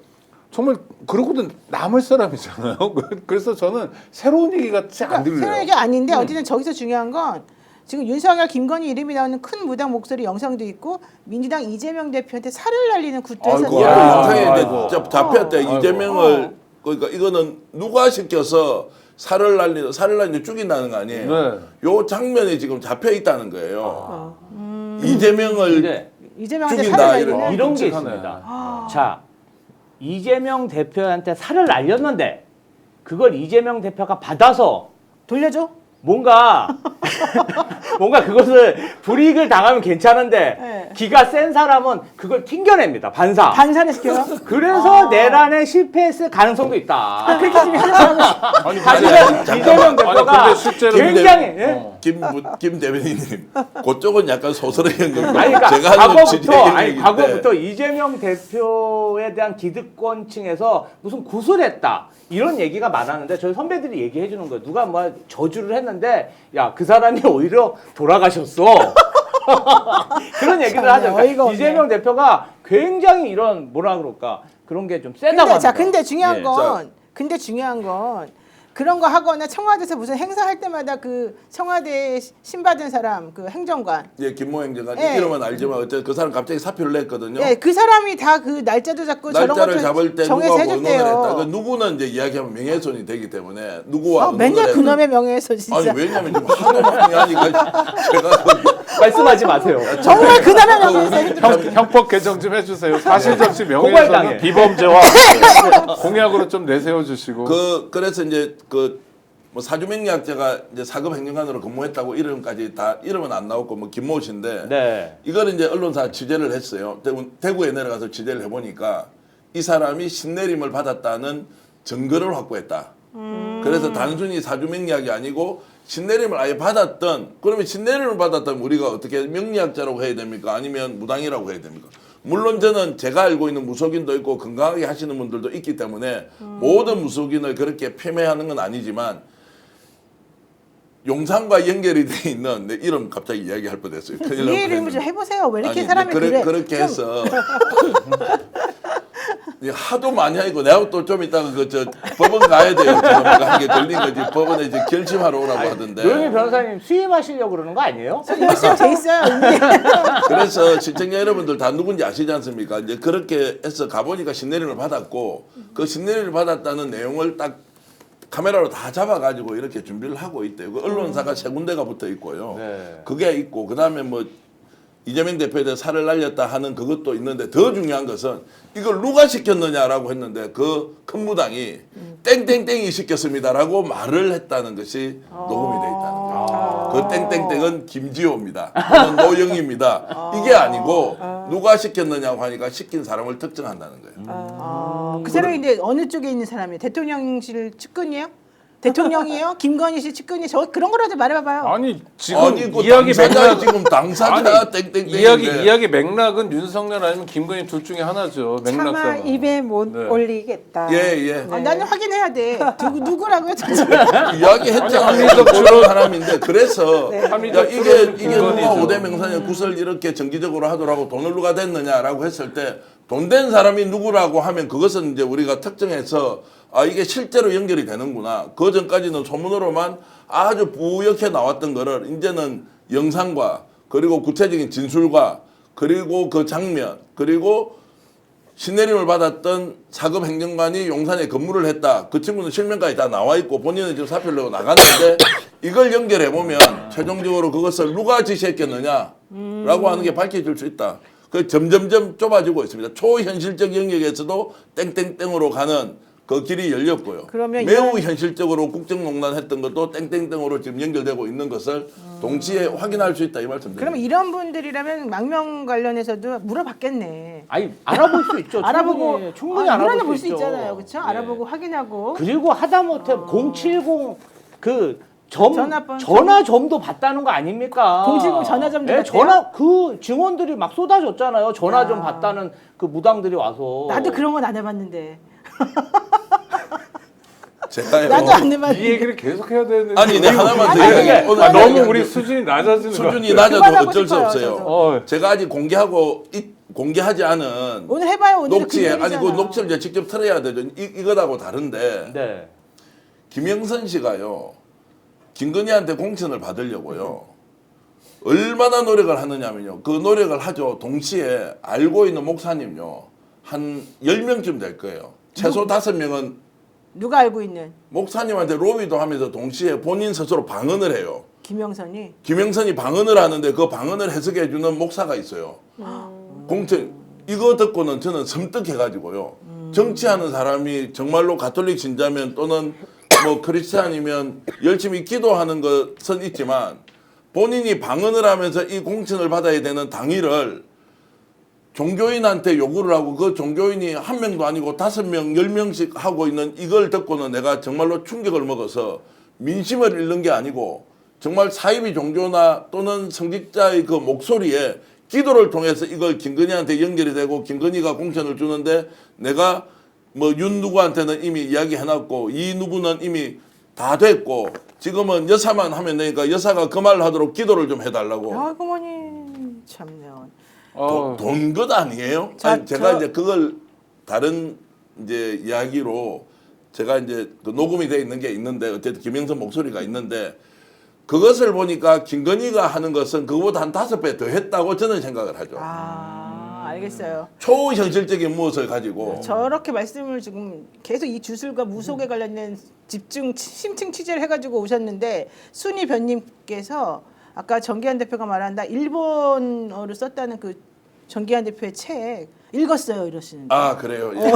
정말 그러고도 남을 사람이잖아요. 그래서 저는 새로운 얘기 같이 안 들려요. 새로운 얘기 아닌데 어쨌든 저기서 중요한 건 지금 윤석열, 김건희 이름이 나오는 큰 무당 목소리 영상도 있고 민주당 이재명 대표한테 살을 날리는 굿도 아이고, 했었어요. 영상에 아이고. 이제 잡혔대. 이재명을 그러니까 이거는 누가 시켜서 살을 날리는 죽인다는 거 아니에요. 네. 요 장면이 지금 잡혀 있다는 거예요. 이재명을 근데 이재명한테 죽인다, 살을 이런 날리네. 이런 게 끔찍하네. 있습니다. 자, 이재명 대표한테 살을 날렸는데 그걸 이재명 대표가 받아서 돌려줘? 뭔가 그것을 불이익을 당하면 괜찮은데 네. 기가 센 사람은 그걸 튕겨냅니다. 반사. 반사를 시켜요? 그래서 내란에 실패했을 가능성도 있다. 그렇게 지금 하려고 아니, 사실은 이재명 대표가 근데 실제로 굉장히 예? 김 대변인님 그쪽은 약간 소설의 영역이고 아니, 그러니까 제가 하는 취재의 영역인데 과거부터 이재명 대표에 대한 기득권층에서 무슨 구술했다 이런 얘기가 많았는데 저희 선배들이 얘기해 주는 거예요. 누가 뭐 저주를 했는데 야 그 사람이 오히려 돌아가셨어. 그런 얘기를 참네, 하죠. 어이가 그러니까 없네. 이재명 대표가 굉장히 이런 뭐라 그럴까 그런 게 좀 세다고 근데 합니다. 근데 중요한 예. 건 그런 거 하거나 청와대에서 무슨 행사할 때마다 그 청와대 신받은 사람 그 행정관 예, 김모 행정관 예. 이름은 알지만 어쨌든 그 사람 갑자기 사표를 냈거든요. 예, 그 사람이 다 그 날짜도 잡고 저런 날짜를 것도 잡을 때 누가 정해서 의논을 했다. 그 해줬대요. 누구는 이제 이야기하면 명예훼손이 되기 때문에 누구와 맨날 의논을 그놈의 명예훼손 진짜. 아니 왜냐면 지금 하도 많이 하니까 제가 말씀하지 마세요. 정말 그놈의 명예훼손. 형법 개정 좀 해주세요. 사실적시 고발당해. 명예훼손은 비범죄와 공약으로 좀 내세워 주시고. 그래서 이제 뭐 사주명리학자가 이제 사급 행정관으로 근무했다고 이름까지 다 이름은 안 나왔고 뭐 김모 씨인데 네. 이거는 이제 언론사 취재를 했어요. 대구에 내려가서 취재를 해보니까 이 사람이 신내림을 받았다는 증거를 확보했다. 그래서 단순히 사주명리학이 아니고 신내림을 아예 받았던 그러면 신내림을 받았다면 우리가 어떻게 명리학자라고 해야 됩니까? 아니면 무당이라고 해야 됩니까? 물론 저는 제가 알고 있는 무속인도 있고 건강하게 하시는 분들도 있기 때문에 모든 무속인을 그렇게 폄훼하는 건 아니지만 용산과 연결이 돼 있는 내 이름 갑자기 이야기할 뻔했어요. 큰일 날 이해를 좀 뻔했는데. 해보세요. 왜 이렇게 아니, 사람이 그래? 그렇게 좀 해서 이제 하도 많이 하고 내가 또 좀 이따가 법원 가야 돼요. 제가 한게 걸린 거지 법원에 이제 결심하러 오라고 하던데. 노영희 변호사님 수임하시려고 그러는 거 아니에요? 열심히 돼 있어요. 이미. 그래서 시청자 여러분들 다 누군지 아시지 않습니까? 이제 그렇게 해서 가보니까 신내림을 받았고 그 신내림을 받았다는 내용을 딱 카메라로 다 잡아가지고 이렇게 준비를 하고 있대요. 그 언론사가 세 군데가 붙어 있고요. 네. 그게 있고 그 다음에 뭐 이재명 대표에 대해 살을 날렸다 하는 그것도 있는데 더 중요한 것은 이걸 누가 시켰느냐라고 했는데 그 큰 무당이 땡땡땡이 시켰습니다라고 말을 했다는 것이 녹음이 돼 있다는 거예요. 그 땡땡땡은 김지호입니다. 그건 노영입니다. 이게 아니고 누가 시켰느냐고 하니까 시킨 사람을 특정한다는 거예요. 그 사람이 근데 어느 쪽에 있는 사람이에요? 대통령실 측근이에요? 대통령이에요? 김건희 씨 측근이 저 그런 거라도 말해봐봐요. 아니 지금 아니 그 이야기 당사자 맥락 지금 당사자 아니, 땡땡땡인데 이야기 맥락은 윤석열 아니면 김건희 둘 중에 하나죠. 차마 맥락상. 입에 못 네. 올리겠다. 예. 나는 확인해야 돼. 누구라고요? 이야기했잖아요. 합리적으로 그런 사람인데 그래서 야, 합리적 이게 추론은 누가 그건이죠. 5대 명산의 구설 이렇게 정기적으로 하더라고 돈을 누가 댔느냐라고 했을 때 돈 된 사람이 누구라고 하면 그것은 이제 우리가 특정해서 아 이게 실제로 연결이 되는구나. 그 전까지는 소문으로만 아주 뿌옇게 나왔던 거를 이제는 영상과 그리고 구체적인 진술과 그리고 그 장면 그리고 신내림을 받았던 사급 행정관이 용산에 근무를 했다. 그 친구는 실명까지 다 나와 있고 본인은 지금 사표를 내고 나갔는데 이걸 연결해 보면 최종적으로 그것을 누가 지시했겠느냐라고 하는 게 밝혀질 수 있다. 그 점점점 좁아지고 있습니다. 초현실적 영역에서도 땡땡땡으로 가는 그 길이 열렸고요. 그러면 매우 현실적으로 국정농단 했던 것도 땡땡땡으로 지금 연결되고 있는 것을 동시에 확인할 수 있다 이 말씀드립니다. 그러면 이런 분들이라면 망명 관련해서도 물어봤겠네. 아니 알아볼 수 있죠. 알아보고 충분히 알아볼 볼 수 수 있죠. 있잖아요, 그렇죠? 네. 알아보고 확인하고. 그리고 하다못해 070 그 전화번. 전화점도 봤다는 거 아닙니까? 070 전화점도 네, 봤대요? 전화 그 증언들이 막 쏟아졌잖아요. 전화점 봤다는 그 무당들이 와서. 나도 그런 건 안 해봤는데. 제가요. 나도 안 이 해봤는데. 얘기를 계속 해야 되는데. 아니, 내 하나만 더 아니, 얘기해. 아니, 오늘 너무 얘기한 우리 게 수준이 낮아지는 거 수준이 같아요. 낮아도 그만하고 어쩔 수 싶어요, 없어요. 저도. 제가 아직 공개하지 않은 오늘 해봐요. 오늘 녹취에 금요일이잖아. 아니 그 녹취를 이제 직접 틀어야 되죠. 이거하고 다른데 네. 김영선 씨가요 김건희한테 공천을 받으려고요 얼마나 노력을 하느냐면요 그 노력을 하죠. 동시에 알고 있는 목사님요 한 10명쯤 될 거예요. 최소 5명은 누가 알고 있는 목사님한테 로비도 하면서 동시에 본인 스스로 방언을 해요. 김영선이? 김영선이 방언을 하는데 그 방언을 해석해 주는 목사가 있어요. 공천 이거 듣고는 저는 섬뜩해가지고요. 정치하는 사람이 정말로 가톨릭 신자면 또는 뭐 크리스찬이면 열심히 기도하는 것은 있지만 본인이 방언을 하면서 이 공천을 받아야 되는 당일을 종교인한테 요구를 하고 그 종교인이 한 명도 아니고 5명, 10명씩 하고 있는 이걸 듣고는 내가 정말로 충격을 먹어서 민심을 잃는 게 아니고 정말 사이비 종교나 또는 성직자의 그 목소리에 기도를 통해서 이걸 김건희한테 연결이 되고 김건희가 공천을 주는데 내가 뭐 윤 누구한테는 이미 이야기해놨고 이 누구는 이미 다 됐고 지금은 여사만 하면 되니까 여사가 그 말을 하도록 기도를 좀 해달라고. 아이고 머니 참네요. 돈 것 아니에요? 자, 아니, 제가 이제 그걸 다른 이제 이야기로 제가 이제 그 녹음이 돼 있는 게 있는데 어쨌든 김영선 목소리가 있는데 그것을 보니까 김건희가 하는 것은 그거보다 한 5배 더 했다고 저는 생각을 하죠. 알겠어요. 초현실적인 무엇을 가지고 저렇게 말씀을 지금 계속 이 주술과 무속에 관련된 집중 심층 취재를 해가지고 오셨는데 순희 변님께서 아까 정기환 대표가 말한다 일본어를 썼다는 그 정기환 대표의 책 읽었어요 이러시는데. 아 그래요. 예.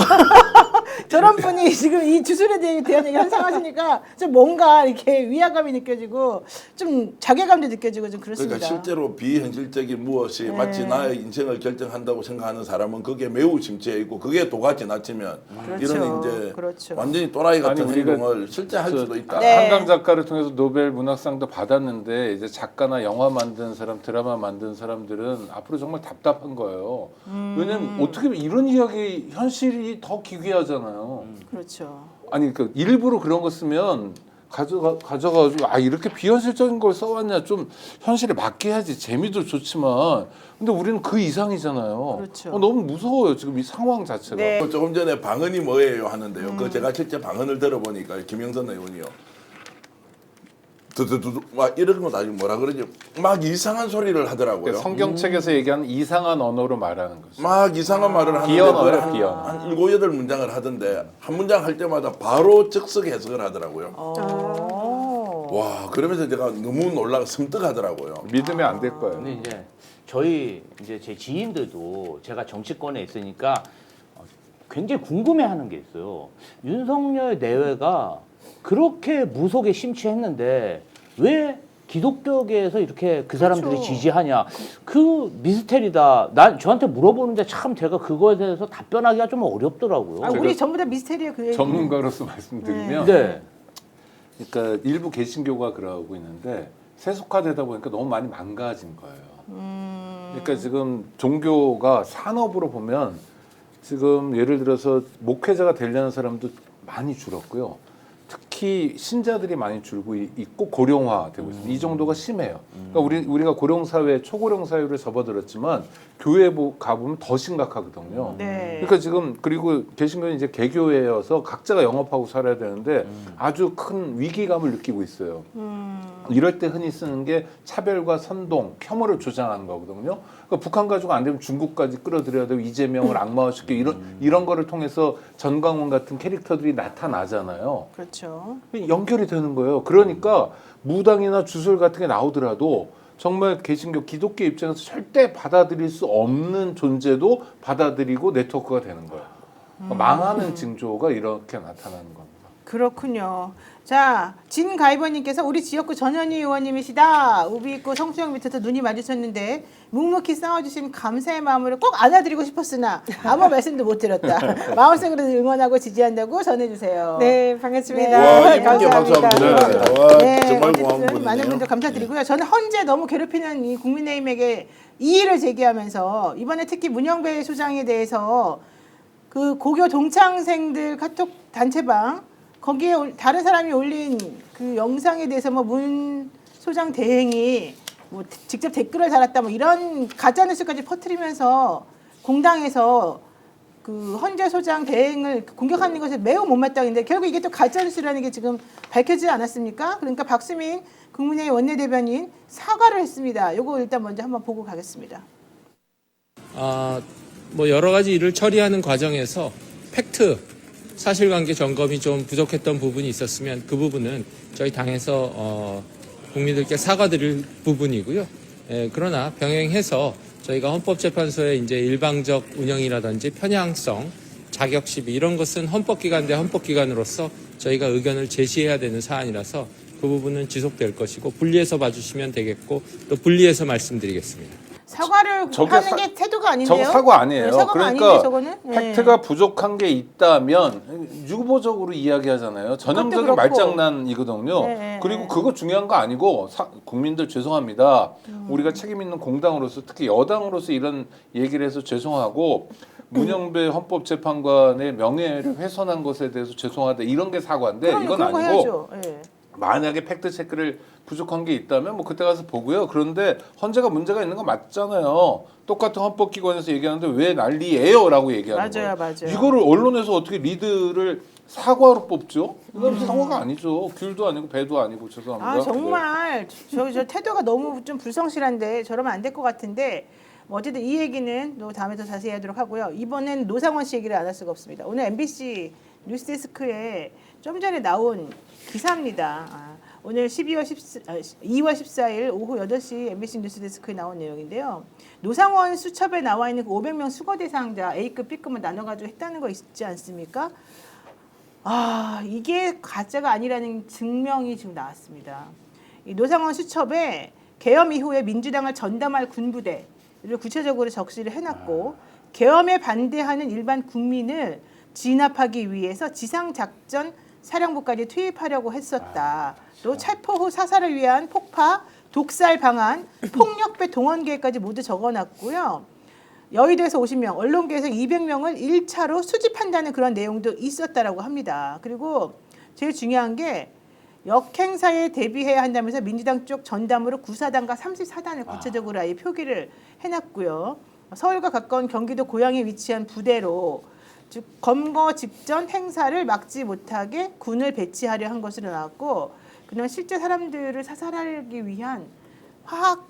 저런 분이 지금 이 주술에 대한 얘기 항상 하시니까 좀 뭔가 이렇게 위화감이 느껴지고 좀 자괴감도 느껴지고 좀 그렇습니다. 그러니까 실제로 비현실적인 무엇이 마치 나의 인생을 결정한다고 생각하는 사람은 그게 매우 심취해 있고 그게 도가 지나치면 그렇죠. 이런 이제 그렇죠. 완전히 또라이 같은 아니, 우리가 행동을 실제 할 수도 있다. 네. 한강 작가를 통해서 노벨 문학상도 받았는데 이제 작가나 영화 만든 사람, 드라마 만든 사람들은 앞으로 정말 답답한 거예요. 왜냐면 어떻게 보면 이런 이야기 현실이 더 기괴하잖아요. 그렇죠. 아니 그러니까 일부러 그런 거 쓰면 가져가지고 아 이렇게 비현실적인 걸 써왔냐 좀 현실에 맞게 해야지 재미도 좋지만 근데 우리는 그 이상이잖아요. 그렇죠. 너무 무서워요 지금 이 상황 자체가. 네. 조금 전에 방언이 뭐예요 하는데요. 그 제가 실제 방언을 들어보니까 김영선 의원이요. 두두두 막 이런 거 나중에 뭐라 그러지? 막 이상한 소리를 하더라고요. 그러니까 성경책에서 얘기하는 이상한 언어로 말하는 거죠. 막 이상한 말을 하는데 비언어예요, 그걸 비언어. 한 7, 8문장을 하던데 한 문장 할 때마다 바로 즉석 해석을 하더라고요. 와 그러면서 제가 너무 놀라고 섬뜩하더라고요. 믿으면 안 될 거예요. 근데 이제 제 지인들도 제가 정치권에 있으니까 굉장히 궁금해하는 게 있어요. 윤석열 내외가 그렇게 무속에 심취했는데 왜 기독교계에서 이렇게 그 사람들이 그렇죠. 지지하냐? 그 미스테리다. 난 저한테 물어보는데 참 제가 그거에 대해서 답변하기가 좀 어렵더라고요. 우리 전부 다 미스테리야 그 얘기. 전문가로서 말씀드리면 네. 그러니까 일부 개신교가 그러고 있는데 세속화되다 보니까 너무 많이 망가진 거예요. 그러니까 지금 종교가 산업으로 보면 지금 예를 들어서 목회자가 되려는 사람도 많이 줄었고요. 특히 신자들이 많이 줄고 있고 고령화되고 있습니다. 이 정도가 심해요. 그러니까 우리가 고령 사회, 초고령 사회를 접어들었지만 교회 가보면 더 심각하거든요. 네. 그러니까 지금 그리고 개신교는 이제 개교회여서 각자가 영업하고 살아야 되는데 아주 큰 위기감을 느끼고 있어요. 이럴 때 흔히 쓰는 게 차별과 선동, 혐오를 조장하는 거거든요. 그러니까 북한 가지고 안 되면 중국까지 끌어들여야 되고 이재명을 악마화시키고 이런 거를 통해서 전광훈 같은 캐릭터들이 나타나잖아요. 그렇죠. 연결이 되는 거예요. 그러니까 무당이나 주술 같은 게 나오더라도 정말 개신교, 기독교 입장에서 절대 받아들일 수 없는 존재도 받아들이고 네트워크가 되는 거예요. 그러니까 망하는 징조가 이렇게 나타나는 겁니다. 그렇군요. 자, 진가이버님께서 우리 지역구 전현희 의원님이시다. 우비 있고 성수형 밑에서 눈이 마주쳤는데 묵묵히 싸워주신 감사의 마음으로 꼭 안아드리고 싶었으나 아무 말씀도 못 드렸다. 마음속으로 응원하고 지지한다고 전해주세요. 네, 반갑습니다. 와, 네, 이분께 감사합니다. 감사합니다. 와, 네, 정말 어쨌든 고마운 분이네요. 많은 분들 감사드리고요. 저는 헌재 너무 괴롭히는 이 국민의힘에게 이의를 제기하면서 이번에 특히 문영배 소장에 대해서 그 고교 동창생들 카톡 단체방 거기에 다른 사람이 올린 그 영상에 대해서 뭐 문 소장 대행이 뭐 직접 댓글을 달았다 뭐 이런 가짜 뉴스까지 퍼뜨리면서 공당에서 그 헌재 소장 대행을 공격하는 것이 매우 못마땅인데 결국 이게 또 가짜 뉴스라는 게 지금 밝혀지지 않았습니까? 그러니까 박수민 국민의힘 원내대변인 사과를 했습니다. 요거 일단 먼저 한번 보고 가겠습니다. 뭐 여러 가지 일을 처리하는 과정에서 팩트 사실관계 점검이 좀 부족했던 부분이 있었으면 그 부분은 저희 당에서 국민들께 사과드릴 부분이고요. 그러나 병행해서 저희가 헌법재판소의 이제 일방적 운영이라든지 편향성, 자격 시비 이런 것은 헌법기관 대 헌법기관으로서 저희가 의견을 제시해야 되는 사안이라서 그 부분은 지속될 것이고 분리해서 봐주시면 되겠고 또 분리해서 말씀드리겠습니다. 사과를 저게 하는 사- 게 태도가 아닌데요? 저거 사과 아니에요. 네, 사과가 그러니까 아닌데 저거는? 네. 팩트가 부족한 게 있다면 유보적으로 이야기하잖아요. 전형적인 그렇고. 말장난이거든요. 네, 그리고 네. 그거 중요한 거 아니고 국민들 죄송합니다. 우리가 책임 있는 공당으로서 특히 여당으로서 이런 얘기를 해서 죄송하고 문영배 헌법재판관의 명예를 훼손한 것에 대해서 죄송하다 이런 게 사과인데 그럼요, 이건 그런 거 아니고 해야죠. 예. 만약에 팩트 체크를 부족한 게 있다면 뭐 그때 가서 보고요. 그런데 헌재가 문제가 있는 건 맞잖아요. 똑같은 헌법기관에서 얘기하는데 왜 난리예요라고 얘기하는 맞아요, 거예요. 맞아요. 이거를 언론에서 어떻게 리드를 사과로 뽑죠? 이건 사과가 아니죠. 귤도 아니고 배도 아니고 죄송합니다. 아 정말 저 태도가 너무 좀 불성실한데 저러면 안 될 것 같은데 뭐 어쨌든 이 얘기는 또 다음에 더 자세히 하도록 하고요. 이번엔 노상원 씨 얘기를 안 할 수가 없습니다. 오늘 MBC 뉴스데스크에 좀 전에 나온 기사입니다. 오늘 2월 14일 오후 8시 MBC 뉴스데스크에 나온 내용인데요. 노상원 수첩에 나와 있는 그 500명 수거 대상자 A급, B급을 나눠가지고 했다는 거 있지 않습니까? 아 이게 가짜가 아니라는 증명이 지금 나왔습니다. 이 노상원 수첩에 계엄 이후에 민주당을 전담할 군부대를 구체적으로 적시를 해놨고 계엄에 반대하는 일반 국민을 진압하기 위해서 지상작전 사령부까지 투입하려고 했었다. 또 체포 후 사살을 위한 폭파, 독살 방안, 폭력배 동원 계획까지 모두 적어놨고요. 여의도에서 50명, 언론계에서 200명을 1차로 수집한다는 그런 내용도 있었다라고 합니다. 그리고 제일 중요한 게 역행사에 대비해야 한다면서 민주당 쪽 전담으로 9사단과 34단을 구체적으로 아예 표기를 해놨고요. 서울과 가까운 경기도 고양에 위치한 부대로 즉 검거 직전 행사를 막지 못하게 군을 배치하려 한 것으로 나왔고 그러면 실제 사람들을 사살하기 위한 화학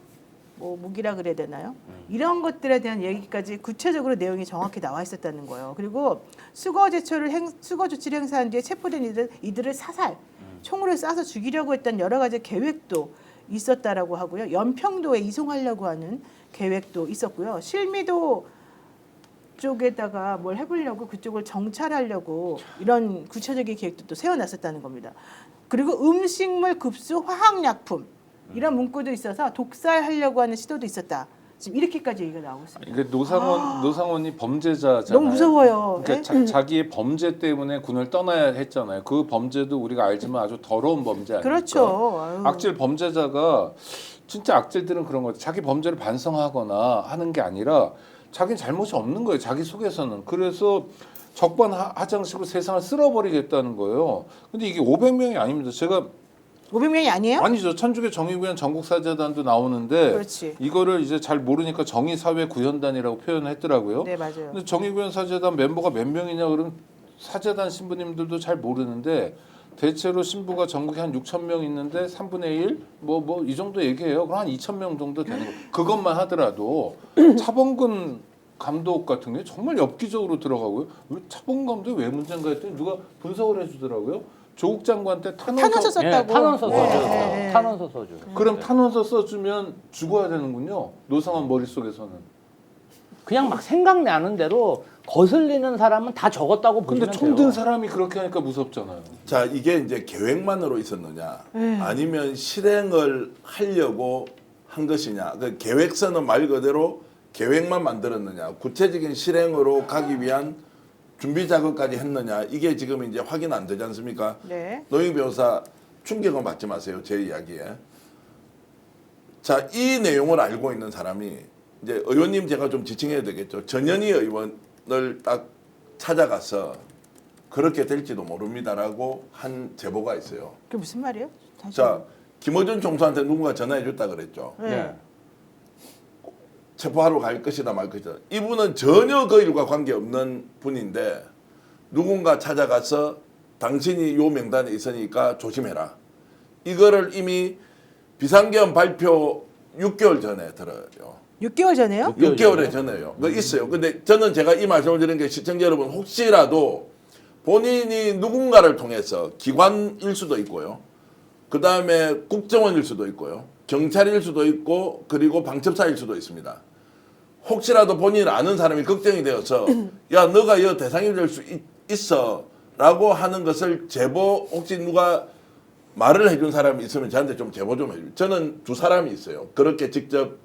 무기라 그래야 되나요? 이런 것들에 대한 얘기까지 구체적으로 내용이 정확히 나와 있었다는 거예요. 그리고 수거 조치를 행사한 뒤에 체포된 이들을 사살, 총으로 쏴서 죽이려고 했던 여러 가지 계획도 있었다라고 하고요. 연평도에 이송하려고 하는 계획도 있었고요. 실미도 쪽에다가 뭘 해보려고 그쪽을 정찰하려고 이런 구체적인 계획도 또 세워놨었다는 겁니다. 그리고 음식물 급수 화학약품 이런 문구도 있어서 독살하려고 하는 시도도 있었다. 지금 이렇게까지 얘기가 나오고 있습니다. 그러니까 노상원이 범죄자잖아요. 너무 무서워요. 그러니까 자기의 범죄 때문에 군을 떠나야 했잖아요. 그 범죄도 우리가 알지만 아주 더러운 범죄 아닙니까? 그렇죠. 아유. 악질 범죄자가 진짜 악질들은 그런 거죠. 자기 범죄를 반성하거나 하는 게 아니라 자기는 잘못이 없는 거예요. 자기 속에서는. 그래서 적반하장식으로 세상을 쓸어버리겠다는 거예요. 근데 이게 500명이 아닙니다. 제가 500명이 아니에요? 아니죠. 천주교 정의구현 전국사재단도 나오는데 그렇지. 이거를 이제 잘 모르니까 정의사회구현단이라고 표현했더라고요. 네, 맞아요. 근데 정의구현 사재단 멤버가 몇 명이냐 그러면 사재단 신부님들도 잘 모르는데 대체로 신부가 전국에 한 6천 명 있는데 3분의 1? 뭐 이 정도 얘기해요. 그럼 한 2천 명 정도 되는 거. 그것만 하더라도 차범근 감독 같은 게 정말 엽기적으로 들어가고요. 왜 차범근 감독이 왜 문제인가 했더니 누가 분석을 해주더라고요. 조국 장관 때 탄원서 썼다고. 탄원서 써줘. 네. 탄원서 써줘. 그럼 탄원서 써주면 죽어야 되는군요. 노상원 머릿속에서는. 그냥 막 생각나는 대로 거슬리는 사람은 다 적었다고 근데 보시면 총 돼요. 든 사람이 그렇게 하니까 무섭잖아요. 자, 이게 이제 계획만으로 있었느냐, 아니면 실행을 하려고 한 것이냐. 그 계획서는 말 그대로 계획만 만들었느냐, 구체적인 실행으로 가기 위한 준비 작업까지 했느냐, 이게 지금 이제 확인 안 되지 않습니까? 네. 노영 변호사 충격은 받지 마세요, 제 이야기에. 자, 이 내용을 알고 있는 사람이 이제 의원님 제가 좀 지칭해야 되겠죠. 전현희 의원을 딱 찾아가서 그렇게 될지도 모릅니다라고 한 제보가 있어요. 그게 무슨 말이에요? 다시 자, 김어준 총수한테 누군가 전화해 줬다 그랬죠. 네. 체포하러 갈 것이다 말 것이다. 이분은 전혀 그 일과 관계없는 분인데 누군가 찾아가서 당신이 요 명단에 있으니까 조심해라. 이거를 이미 비상계엄 발표 6개월 전에 들어요. 6개월 전에요? 6개월에 전에요. 그 있어요. 근데 저는 제가 이 말씀을 드리는 게 시청자 여러분 혹시라도 본인이 누군가를 통해서 기관일 수도 있고요. 그 다음에 국정원일 수도 있고요. 경찰일 수도 있고 그리고 방첩사일 수도 있습니다. 혹시라도 본인을 아는 사람이 걱정이 되어서 야 너가 이 대상이 될 수 있어 라고 하는 것을 제보 혹시 누가 말을 해준 사람이 있으면 저한테 좀 제보 좀 해주세요. 저는 두 사람이 있어요. 그렇게 직접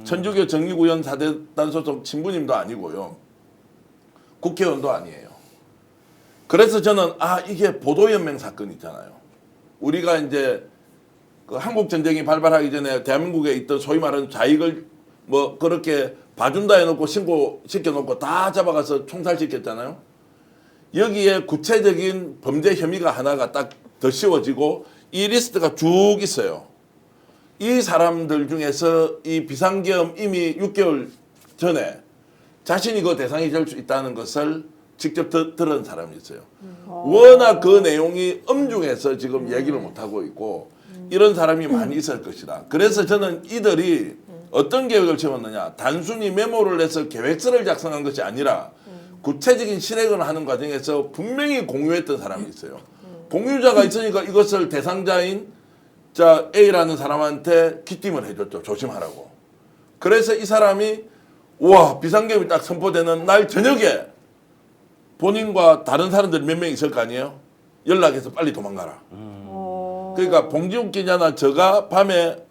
천주교 정의구현 4대단 소속 신부님도 아니고요. 국회의원도 아니에요. 그래서 저는 이게 보도연맹 사건 있잖아요. 우리가 이제 그 한국전쟁이 발발하기 전에 대한민국에 있던 소위 말하는 좌익을 뭐 그렇게 봐준다 해놓고 신고시켜놓고 다 잡아가서 총살시켰잖아요. 여기에 구체적인 범죄 혐의가 하나가 딱 더 씌워지고 이 리스트가 쭉 있어요. 이 사람들 중에서 이 비상계엄 이미 6개월 전에 자신이 그 대상이 될 수 있다는 것을 직접 들은 사람이 있어요. 워낙 그 내용이 엄중해서 지금 얘기를 못하고 있고 이런 사람이 많이 있을 것이다. 그래서 저는 이들이 어떤 계획을 세웠느냐. 단순히 메모를 내서 계획서를 작성한 것이 아니라 구체적인 실행을 하는 과정에서 분명히 공유했던 사람이 있어요. 공유자가 있으니까 이것을 대상자인 A라는 사람한테 귀띔을 해줬죠. 조심하라고. 그래서 이 사람이 비상계엄이 딱 선포되는 날 저녁에 본인과 다른 사람들 몇 명 있을 거 아니에요? 연락해서 빨리 도망가라. 그러니까 봉지욱 기자나 저가 밤에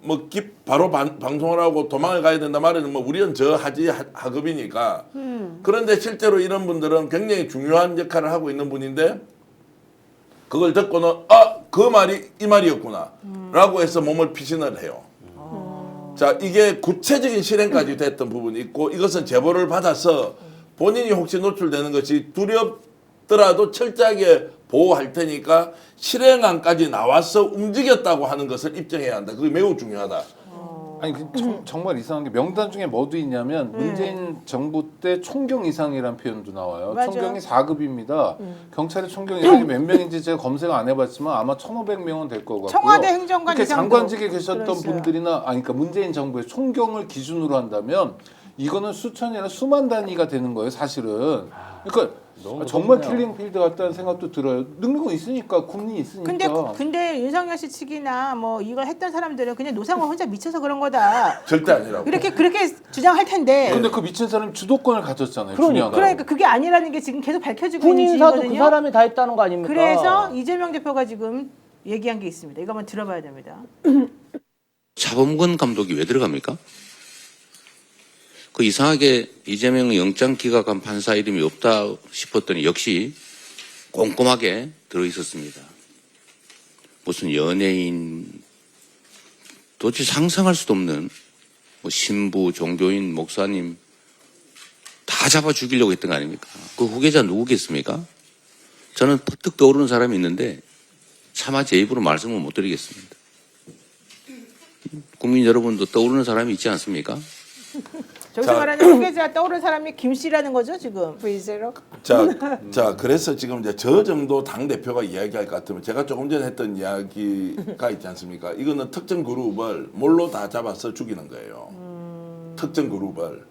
바로 방송을 하고 도망을 가야 된다 말에는 우리는 저 하급이니까. 그런데 실제로 이런 분들은 굉장히 중요한 역할을 하고 있는 분인데 그걸 듣고는 그 말이 이 말이었구나 라고 해서 몸을 피신을 해요. 자, 이게 구체적인 실행까지 됐던 부분이 있고 이것은 제보를 받아서 본인이 혹시 노출되는 것이 두렵더라도 철저하게 보호할 테니까 실행안까지 나와서 움직였다고 하는 것을 입증해야 한다. 그게 매우 중요하다. 아니 정말 이상한 게 명단 중에 뭐도 있냐면 문재인 정부 때 총경 이상이라는 표현도 나와요. 맞아. 총경이 4급입니다. 경찰의 총경 이상이 몇 명인지 제가 검색 안 해봤지만 아마 1,500명은 될 것 같고요. 청와대 행정관 이렇게 이상도 장관직에 계셨던 그랬어요. 분들이나 그러니까 문재인 정부의 총경을 기준으로 한다면 이거는 수천이 아니라 수만 단위가 되는 거예요, 사실은. 그러니까 정말 킬링필드 같다는 생각도 들어요. 능력은 있으니까, 국민이 있으니까. 근데 윤석열 씨 측이나 이걸 했던 사람들은 그냥 노상원 혼자 미쳐서 그런 거다. 절대 아니라고. 그렇게 주장할 텐데. 근데 그 미친 사람이 주도권을 가졌잖아요. 중요한 거. 그러니까 그게 아니라는 게 지금 계속 밝혀지고 있는 군인사도 지거든요. 그 사람이 다 했다는 거 아닙니까? 그래서 이재명 대표가 지금 얘기한 게 있습니다. 이거 한번 들어봐야 됩니다. 차범근 감독이 왜 들어갑니까? 그 이상하게 이재명 영장 기각한 판사 이름이 없다 싶었더니 역시 꼼꼼하게 들어있었습니다. 무슨 연예인, 도대체 상상할 수도 없는 신부, 종교인, 목사님 다 잡아 죽이려고 했던 거 아닙니까? 그 후계자 누구겠습니까? 저는 퍼뜩 떠오르는 사람이 있는데 차마 제 입으로 말씀을 못 드리겠습니다. 국민 여러분도 떠오르는 사람이 있지 않습니까? 저기서 말하는 후계자 떠오른 사람이 김 씨라는 거죠 지금. V0. 자, 그래서 지금 이제 저 정도 당 대표가 이야기할 것 같으면 제가 조금 전에 했던 이야기가 있지 않습니까? 이거는 특정 그룹을 몰로 다 잡아서 죽이는 거예요. 특정 그룹을.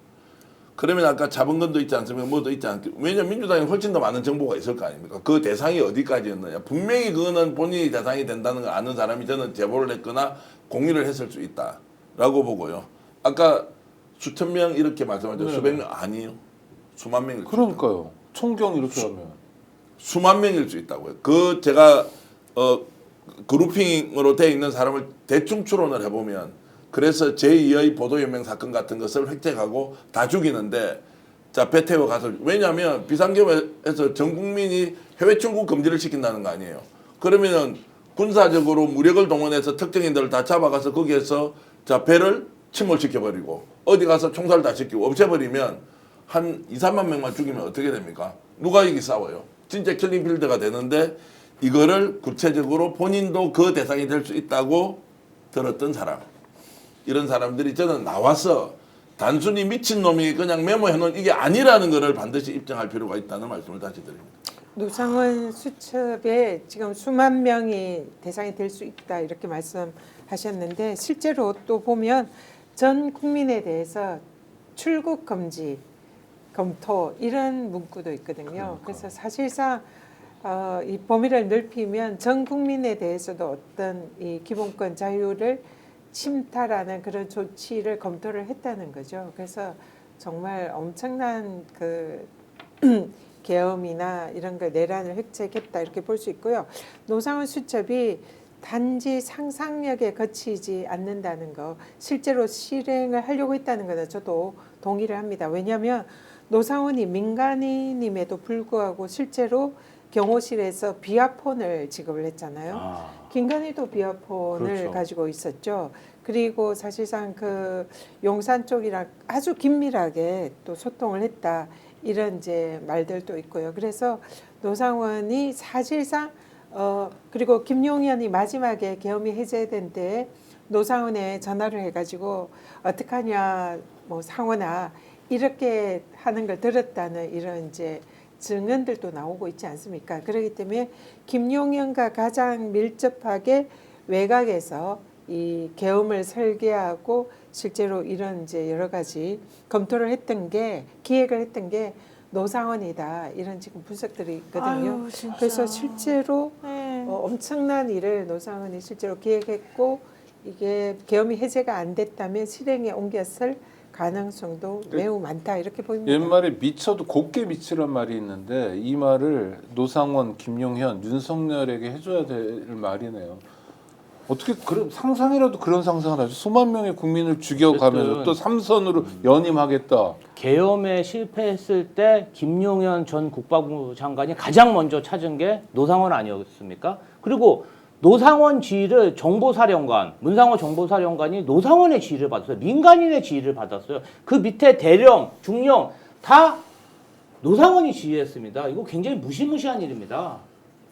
그러면 아까 자본금도 있지 않습니까? 뭐도 있지 않습니까? 왜냐면 민주당이 훨씬 더 많은 정보가 있을 거 아닙니까? 그 대상이 어디까지였느냐. 분명히 그거는 본인이 대상이 된다는 걸 아는 사람이 저는 제보를 했거나 공유를 했을 수 있다라고 보고요. 아까 수천 명 이렇게 말씀하죠. 수백 명 아니에요. 수만 명일 수 그러니까요. 총경 이렇게 하면. 수만 명일 수 있다고요. 그 제가 그룹핑으로 돼 있는 사람을 대충 추론을 해보면 그래서 제2의 보도연맹 사건 같은 것을 획책하고 다 죽이는데 자 배 태워 가서 왜냐하면 비상계엄에서 전 국민이 해외 출국 금지를 시킨다는 거 아니에요. 그러면은 군사적으로 무력을 동원해서 특정인들을 다 잡아가서 거기에서 자 배를 침몰시켜버리고 어디 가서 총살 다 시키고 없애버리면 한 2, 3만 명만 죽이면 어떻게 됩니까? 누가 이기 싸워요? 진짜 킬링필드가 되는데 이거를 구체적으로 본인도 그 대상이 될 수 있다고 들었던 사람. 이런 사람들이 저는 나와서 단순히 미친놈이 그냥 메모해놓은 이게 아니라는 것을 반드시 입증할 필요가 있다는 말씀을 다시 드립니다. 노상원 수첩에 지금 수만 명이 대상이 될 수 있다 이렇게 말씀하셨는데 실제로 또 보면 전 국민에 대해서 출국 금지, 검토 이런 문구도 있거든요. 그래서 사실상 이 범위를 넓히면 전 국민에 대해서도 어떤 이 기본권 자유를 침탈하는 그런 조치를 검토를 했다는 거죠. 그래서 정말 엄청난 그 계엄이나 이런 걸 내란을 획책했다 이렇게 볼 수 있고요. 노상원 수첩이 단지 상상력에 거치지 않는다는 거, 실제로 실행을 하려고 했다는 거는 저도 동의를 합니다. 왜냐하면 노상원이 민간인임에도 불구하고 실제로 경호실에서 비아폰을 지급을 했잖아요. 김건희도 비아폰을 그렇죠. 가지고 있었죠. 그리고 사실상 그 용산 쪽이랑 아주 긴밀하게 또 소통을 했다. 이런 이제 말들도 있고요. 그래서 노상원이 사실상 그리고 김용현이 마지막에 계엄이 해제된 때 노상원에 전화를 해가지고 어떡하냐 뭐 상원아 이렇게 하는 걸 들었다는 이런 이제 증언들도 나오고 있지 않습니까? 그렇기 때문에 김용현과 가장 밀접하게 외곽에서 이 계엄을 설계하고 실제로 이런 이제 여러 가지 검토를 했던 게 기획을 했던 게 노상원이다 이런 지금 분석들이 있거든요. 아유, 진짜. 그래서 실제로 네. 엄청난 일을 노상원이 실제로 기획했고 이게 계엄이 해제가 안 됐다면 실행에 옮겼을 가능성도 매우 많다 이렇게 보입니다. 옛말에 미쳐도 곱게 미치란 말이 있는데 이 말을 노상원, 김용현, 윤석열에게 해줘야 될 말이네요. 어떻게 그런 상상이라도 그런 상상을 하죠? 수만 명의 국민을 죽여가면서 어쨌든 또 삼선으로 연임하겠다. 계엄에 실패했을 때 김용현 전 국방부 장관이 가장 먼저 찾은 게 노상원 아니었습니까? 그리고 노상원 지휘를 정보사령관, 문상호 정보사령관이 노상원의 지휘를 받았어요. 민간인의 지휘를 받았어요. 그 밑에 대령, 중령 다 노상원이 지휘했습니다. 이거 굉장히 무시무시한 일입니다.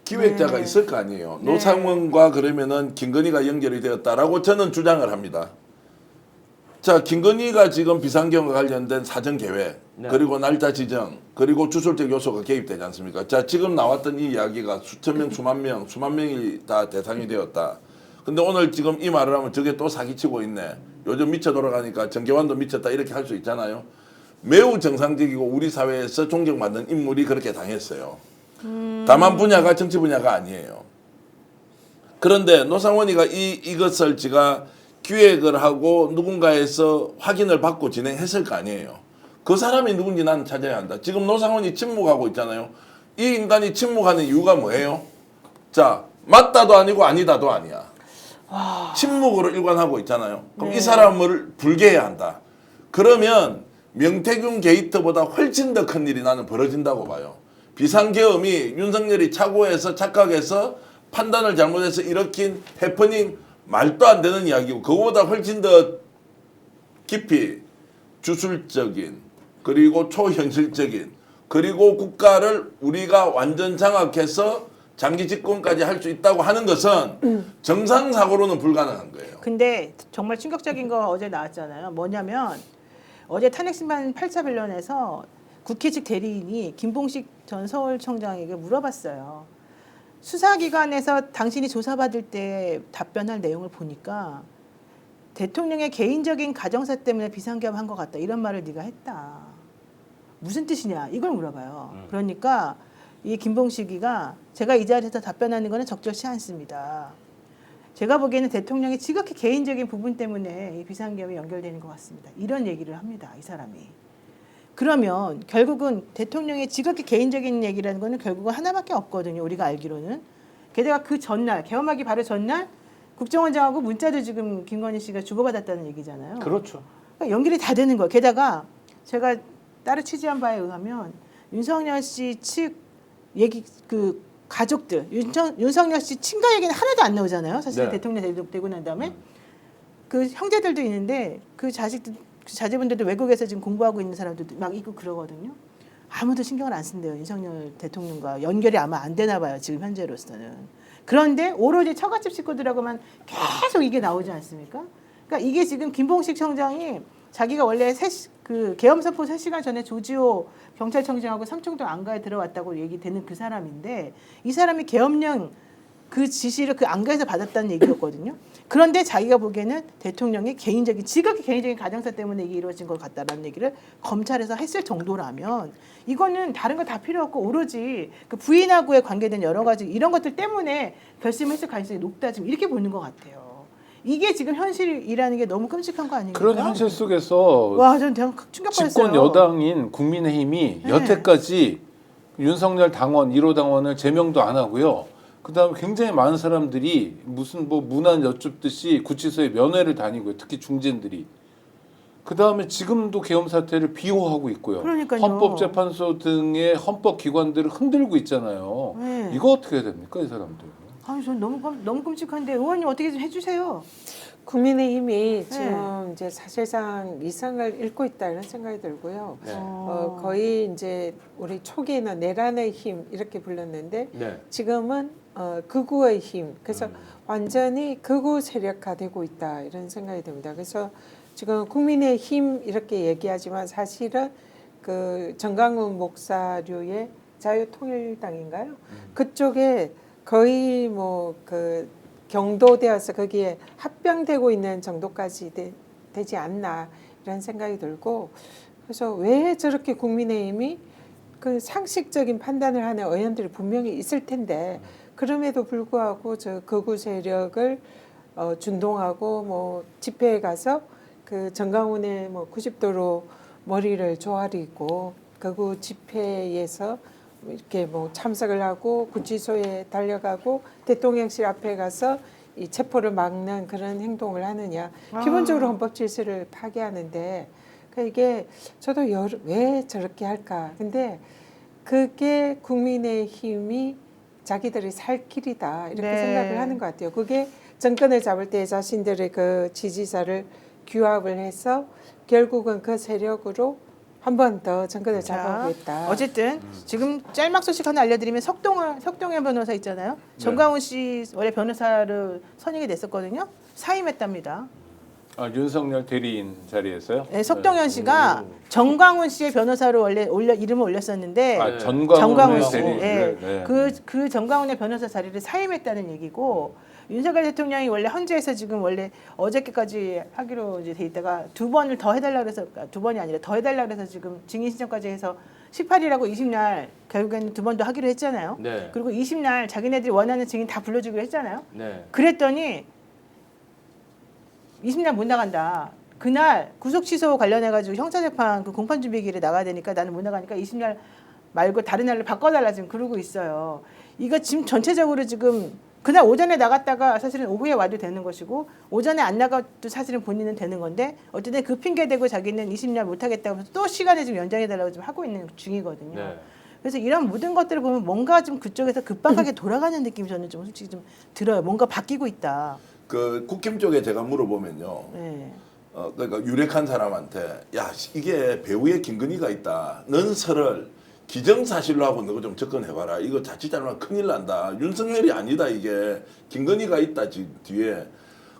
기획자가 있을 거 아니에요. 노상원과 그러면은 김건희가 연결이 되었다라고 저는 주장을 합니다. 자, 김건희가 지금 비상경과 관련된 사전 계획, 네. 그리고 날짜 지정, 그리고 주술적 요소가 개입되지 않습니까? 자, 지금 나왔던 이 이야기가 수천 명, 수만 명이 다 대상이 되었다. 근데 오늘 지금 이 말을 하면 저게 또 사기치고 있네. 요즘 미쳐 돌아가니까 정계환도 미쳤다 이렇게 할 수 있잖아요. 매우 정상적이고 우리 사회에서 존경받는 인물이 그렇게 당했어요. 다만 분야가 정치 분야가 아니에요. 그런데 노상원이가 이것을 지가 기획을 하고 누군가에서 확인을 받고 진행했을 거 아니에요. 그 사람이 누군지 나는 찾아야 한다. 지금 노상원이 침묵하고 있잖아요. 이 인간이 침묵하는 이유가 뭐예요? 자, 맞다도 아니고 아니다도 아니야. 침묵으로 일관하고 있잖아요. 그럼 이 사람을 불개해야 한다. 그러면 명태균 게이트보다 훨씬 더 큰 일이 나는 벌어진다고 봐요. 비상계엄이 윤석열이 착오해서 착각해서 판단을 잘못해서 일으킨 해퍼닝 말도 안 되는 이야기고 그거보다 훨씬 더 깊이 주술적인 그리고 초현실적인 그리고 국가를 우리가 완전 장악해서 장기 집권까지 할 수 있다고 하는 것은 정상사고로는 불가능한 거예요. 근데 정말 충격적인 거 어제 나왔잖아요. 뭐냐면 어제 탄핵심판 8차 변론에서 국회 측 대리인이 김봉식 전 서울청장에게 물어봤어요. 수사기관에서 당신이 조사받을 때 답변할 내용을 보니까 대통령의 개인적인 가정사 때문에 비상계엄 한 것 같다. 이런 말을 네가 했다. 무슨 뜻이냐 이걸 물어봐요. 그러니까 이 김봉식이가 제가 이 자리에서 답변하는 거는 적절치 않습니다. 제가 보기에는 대통령이 지극히 개인적인 부분 때문에 이 비상계엄이 연결되는 것 같습니다. 이런 얘기를 합니다. 이 사람이. 그러면 결국은 대통령의 지극히 개인적인 얘기라는 거는 결국은 하나밖에 없거든요. 우리가 알기로는. 게다가 그 전날, 계엄하기 바로 전날 국정원장하고 문자도 지금 김건희 씨가 주고받았다는 얘기잖아요. 그렇죠. 그러니까 연결이 다 되는 거예요. 게다가 제가 따로 취재한 바에 의하면 윤석열 씨 측 얘기 그 가족들 윤석열 씨 친가 얘기는 하나도 안 나오잖아요. 사실 네. 대통령 되고 난 다음에 그 형제들도 있는데 그 자식들 그 자제분들도 외국에서 지금 공부하고 있는 사람들도 막 있고 그러거든요. 아무도 신경을 안 쓴대요. 윤석열 대통령과 연결이 아마 안 되나 봐요. 지금 현재로서는. 그런데 오로지 처갓집 식구들하고만 계속 이게 나오지 않습니까? 그러니까 이게 지금 김봉식 청장이 자기가 원래 그 계엄 선포 3시간 전에 조지호 경찰청장하고 삼청동 안가에 들어왔다고 얘기되는 그 사람인데 이 사람이 계엄령 그 지시를 그 안가에서 받았다는 얘기였거든요. 그런데 자기가 보기에는 대통령의 개인적인 지극히 개인적인 가정사 때문에 이게 이루어진 것 같다라는 얘기를 검찰에서 했을 정도라면 이거는 다른 거 다 필요 없고 오로지 그 부인하고의 관계된 여러 가지 이런 것들 때문에 결심했을 가능성이 높다 지금 이렇게 보는 것 같아요. 이게 지금 현실이라는 게 너무 끔찍한 거 아닙니까? 그런 현실 속에서 와, 저는 대단 충격받았어요. 집권 여당인 국민의힘이 네. 여태까지 윤석열 당원 1호 당원을 제명도 안 하고요. 그다음에 굉장히 많은 사람들이 무슨 뭐 문안 여쭙듯이 구치소에 면회를 다니고요. 특히 중진들이. 그다음에 지금도 계엄 사태를 비호하고 있고요. 그러니까요. 헌법재판소 등의 헌법 기관들을 흔들고 있잖아요. 네. 이거 어떻게 해야 됩니까, 이 사람들? 아니, 전 너무 끔찍한데 의원님 어떻게 좀 해주세요. 국민의힘이 네. 지금 이제 사실상 이성을 잃고 있다 이런 생각이 들고요. 네. 거의 이제 우리 초기에는 내란의 힘 이렇게 불렀는데 네. 지금은 극우의 힘. 그래서 완전히 극우 세력화되고 있다 이런 생각이 듭니다. 그래서 지금 국민의힘 이렇게 얘기하지만 사실은 그 정강훈 목사류의 자유통일당인가요? 그쪽에 거의 뭐 그 경도되어서 거기에 합병되고 있는 정도까지 되지 않나 이런 생각이 들고 그래서 왜 저렇게 국민의힘이 그 상식적인 판단을 하는 의원들이 분명히 있을 텐데 그럼에도 불구하고 저 극우 세력을 준동하고 뭐 집회에 가서 그 정강훈의 뭐 90도로 머리를 조아리고 극우 집회에서 이렇게 뭐 참석을 하고 구치소에 달려가고 대통령실 앞에 가서 이 체포를 막는 그런 행동을 하느냐. 기본적으로 헌법 질서를 파괴하는데 그러니까 이게 저도 왜 저렇게 할까. 근데 그게 국민의힘이 자기들이 살 길이다 이렇게 네. 생각을 하는 것 같아요. 그게 정권을 잡을 때 자신들의 그 지지자를 규합을 해서 결국은 그 세력으로 한 번 더 정권을 잡아보겠다. 어쨌든 지금 짤막 소식 하나 알려드리면 석동현 변호사 있잖아요. 정강훈 씨 원래 변호사를 선임이 됐었거든요. 사임했답니다. 아, 윤석열 대리인 자리에서요? 네, 석동현 씨가 정강훈 씨의 변호사로 원래 이름을 올렸었는데 아, 정강훈 씨, 대리인을, 네. 그 정강훈의 변호사 자리를 사임했다는 얘기고 윤석열 대통령이 원래 헌재에서 지금 원래 어저께까지 하기로 이제 돼 있다가 두 번을 더 해달라 그래서 두 번이 아니라 더 해달라 그래서 지금 증인 신청까지 해서 18일하고 20날 결국에는 두 번 더 하기로 했잖아요. 네. 그리고 20날 자기네들이 원하는 증인 다 불러주기로 했잖아요. 네. 그랬더니 20날 못 나간다. 그날 구속 취소 관련해가지고 형사재판 그 공판준비기일에 나가야 되니까 나는 못 나가니까 20날 말고 다른 날로 바꿔달라 지금 그러고 있어요. 이거 지금 전체적으로 지금 그날 오전에 나갔다가 사실은 오후에 와도 되는 것이고 오전에 안 나가도 사실은 본인은 되는 건데 어쨌든 그 핑계 대고 자기는 20날 못 하겠다고 해서 또 시간을 좀 연장해달라고 지금 하고 있는 중이거든요. 네. 그래서 이런 모든 것들을 보면 뭔가 좀 그쪽에서 급박하게 돌아가는 느낌이 저는 좀 솔직히 좀 들어요. 뭔가 바뀌고 있다. 그 국힘 쪽에 제가 물어보면요. 네. 그러니까 유력한 사람한테 야 이게 배우에 김건희가 있다. 넌 설을 기정사실로 하고 너가 좀 접근해봐라. 이거 자칫 잘못하면 큰일 난다. 윤석열이 아니다 이게. 김건희가 있다 뒤에.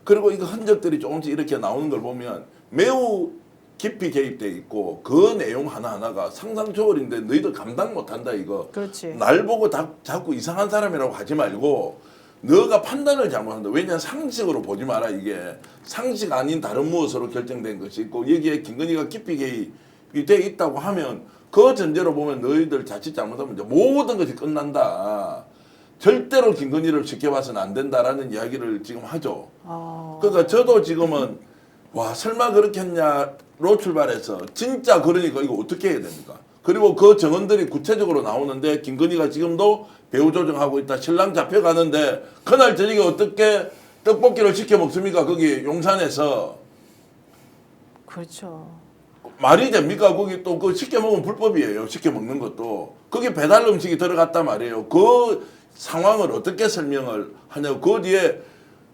그리고 이거 흔적들이 조금씩 이렇게 나오는 걸 보면 매우 깊이 개입돼 있고 그 내용 하나하나가 상상 초월인데 너희들 감당 못한다 이거. 그렇지. 날 보고 자꾸 이상한 사람이라고 하지 말고 너가 판단을 잘못한다. 왜냐하면 상식으로 보지 마라 이게. 상식 아닌 다른 무엇으로 결정된 것이 있고 여기에 김건희가 깊이 개입이 돼 있다고 하면 그 전제로 보면 너희들 자칫 잘못하면 이제 모든 것이 끝난다. 절대로 김건희를 쉽게 봐서는 안 된다라는 이야기를 지금 하죠. 그러니까 저도 지금은 와 설마 그렇게 했냐로 출발해서 진짜 그러니까 이거 어떻게 해야 됩니까? 그리고 그 정언들이 구체적으로 나오는데 김건희가 지금도 배후 조정하고 있다. 신랑 잡혀가는데 그날 저녁에 어떻게 떡볶이를 시켜 먹습니까? 거기 용산에서. 그렇죠. 말이 됩니까? 거기 또 그 시켜 먹으면 불법이에요. 시켜 먹는 것도. 거기 배달 음식이 들어갔단 말이에요. 그 상황을 어떻게 설명을 하냐고. 그 뒤에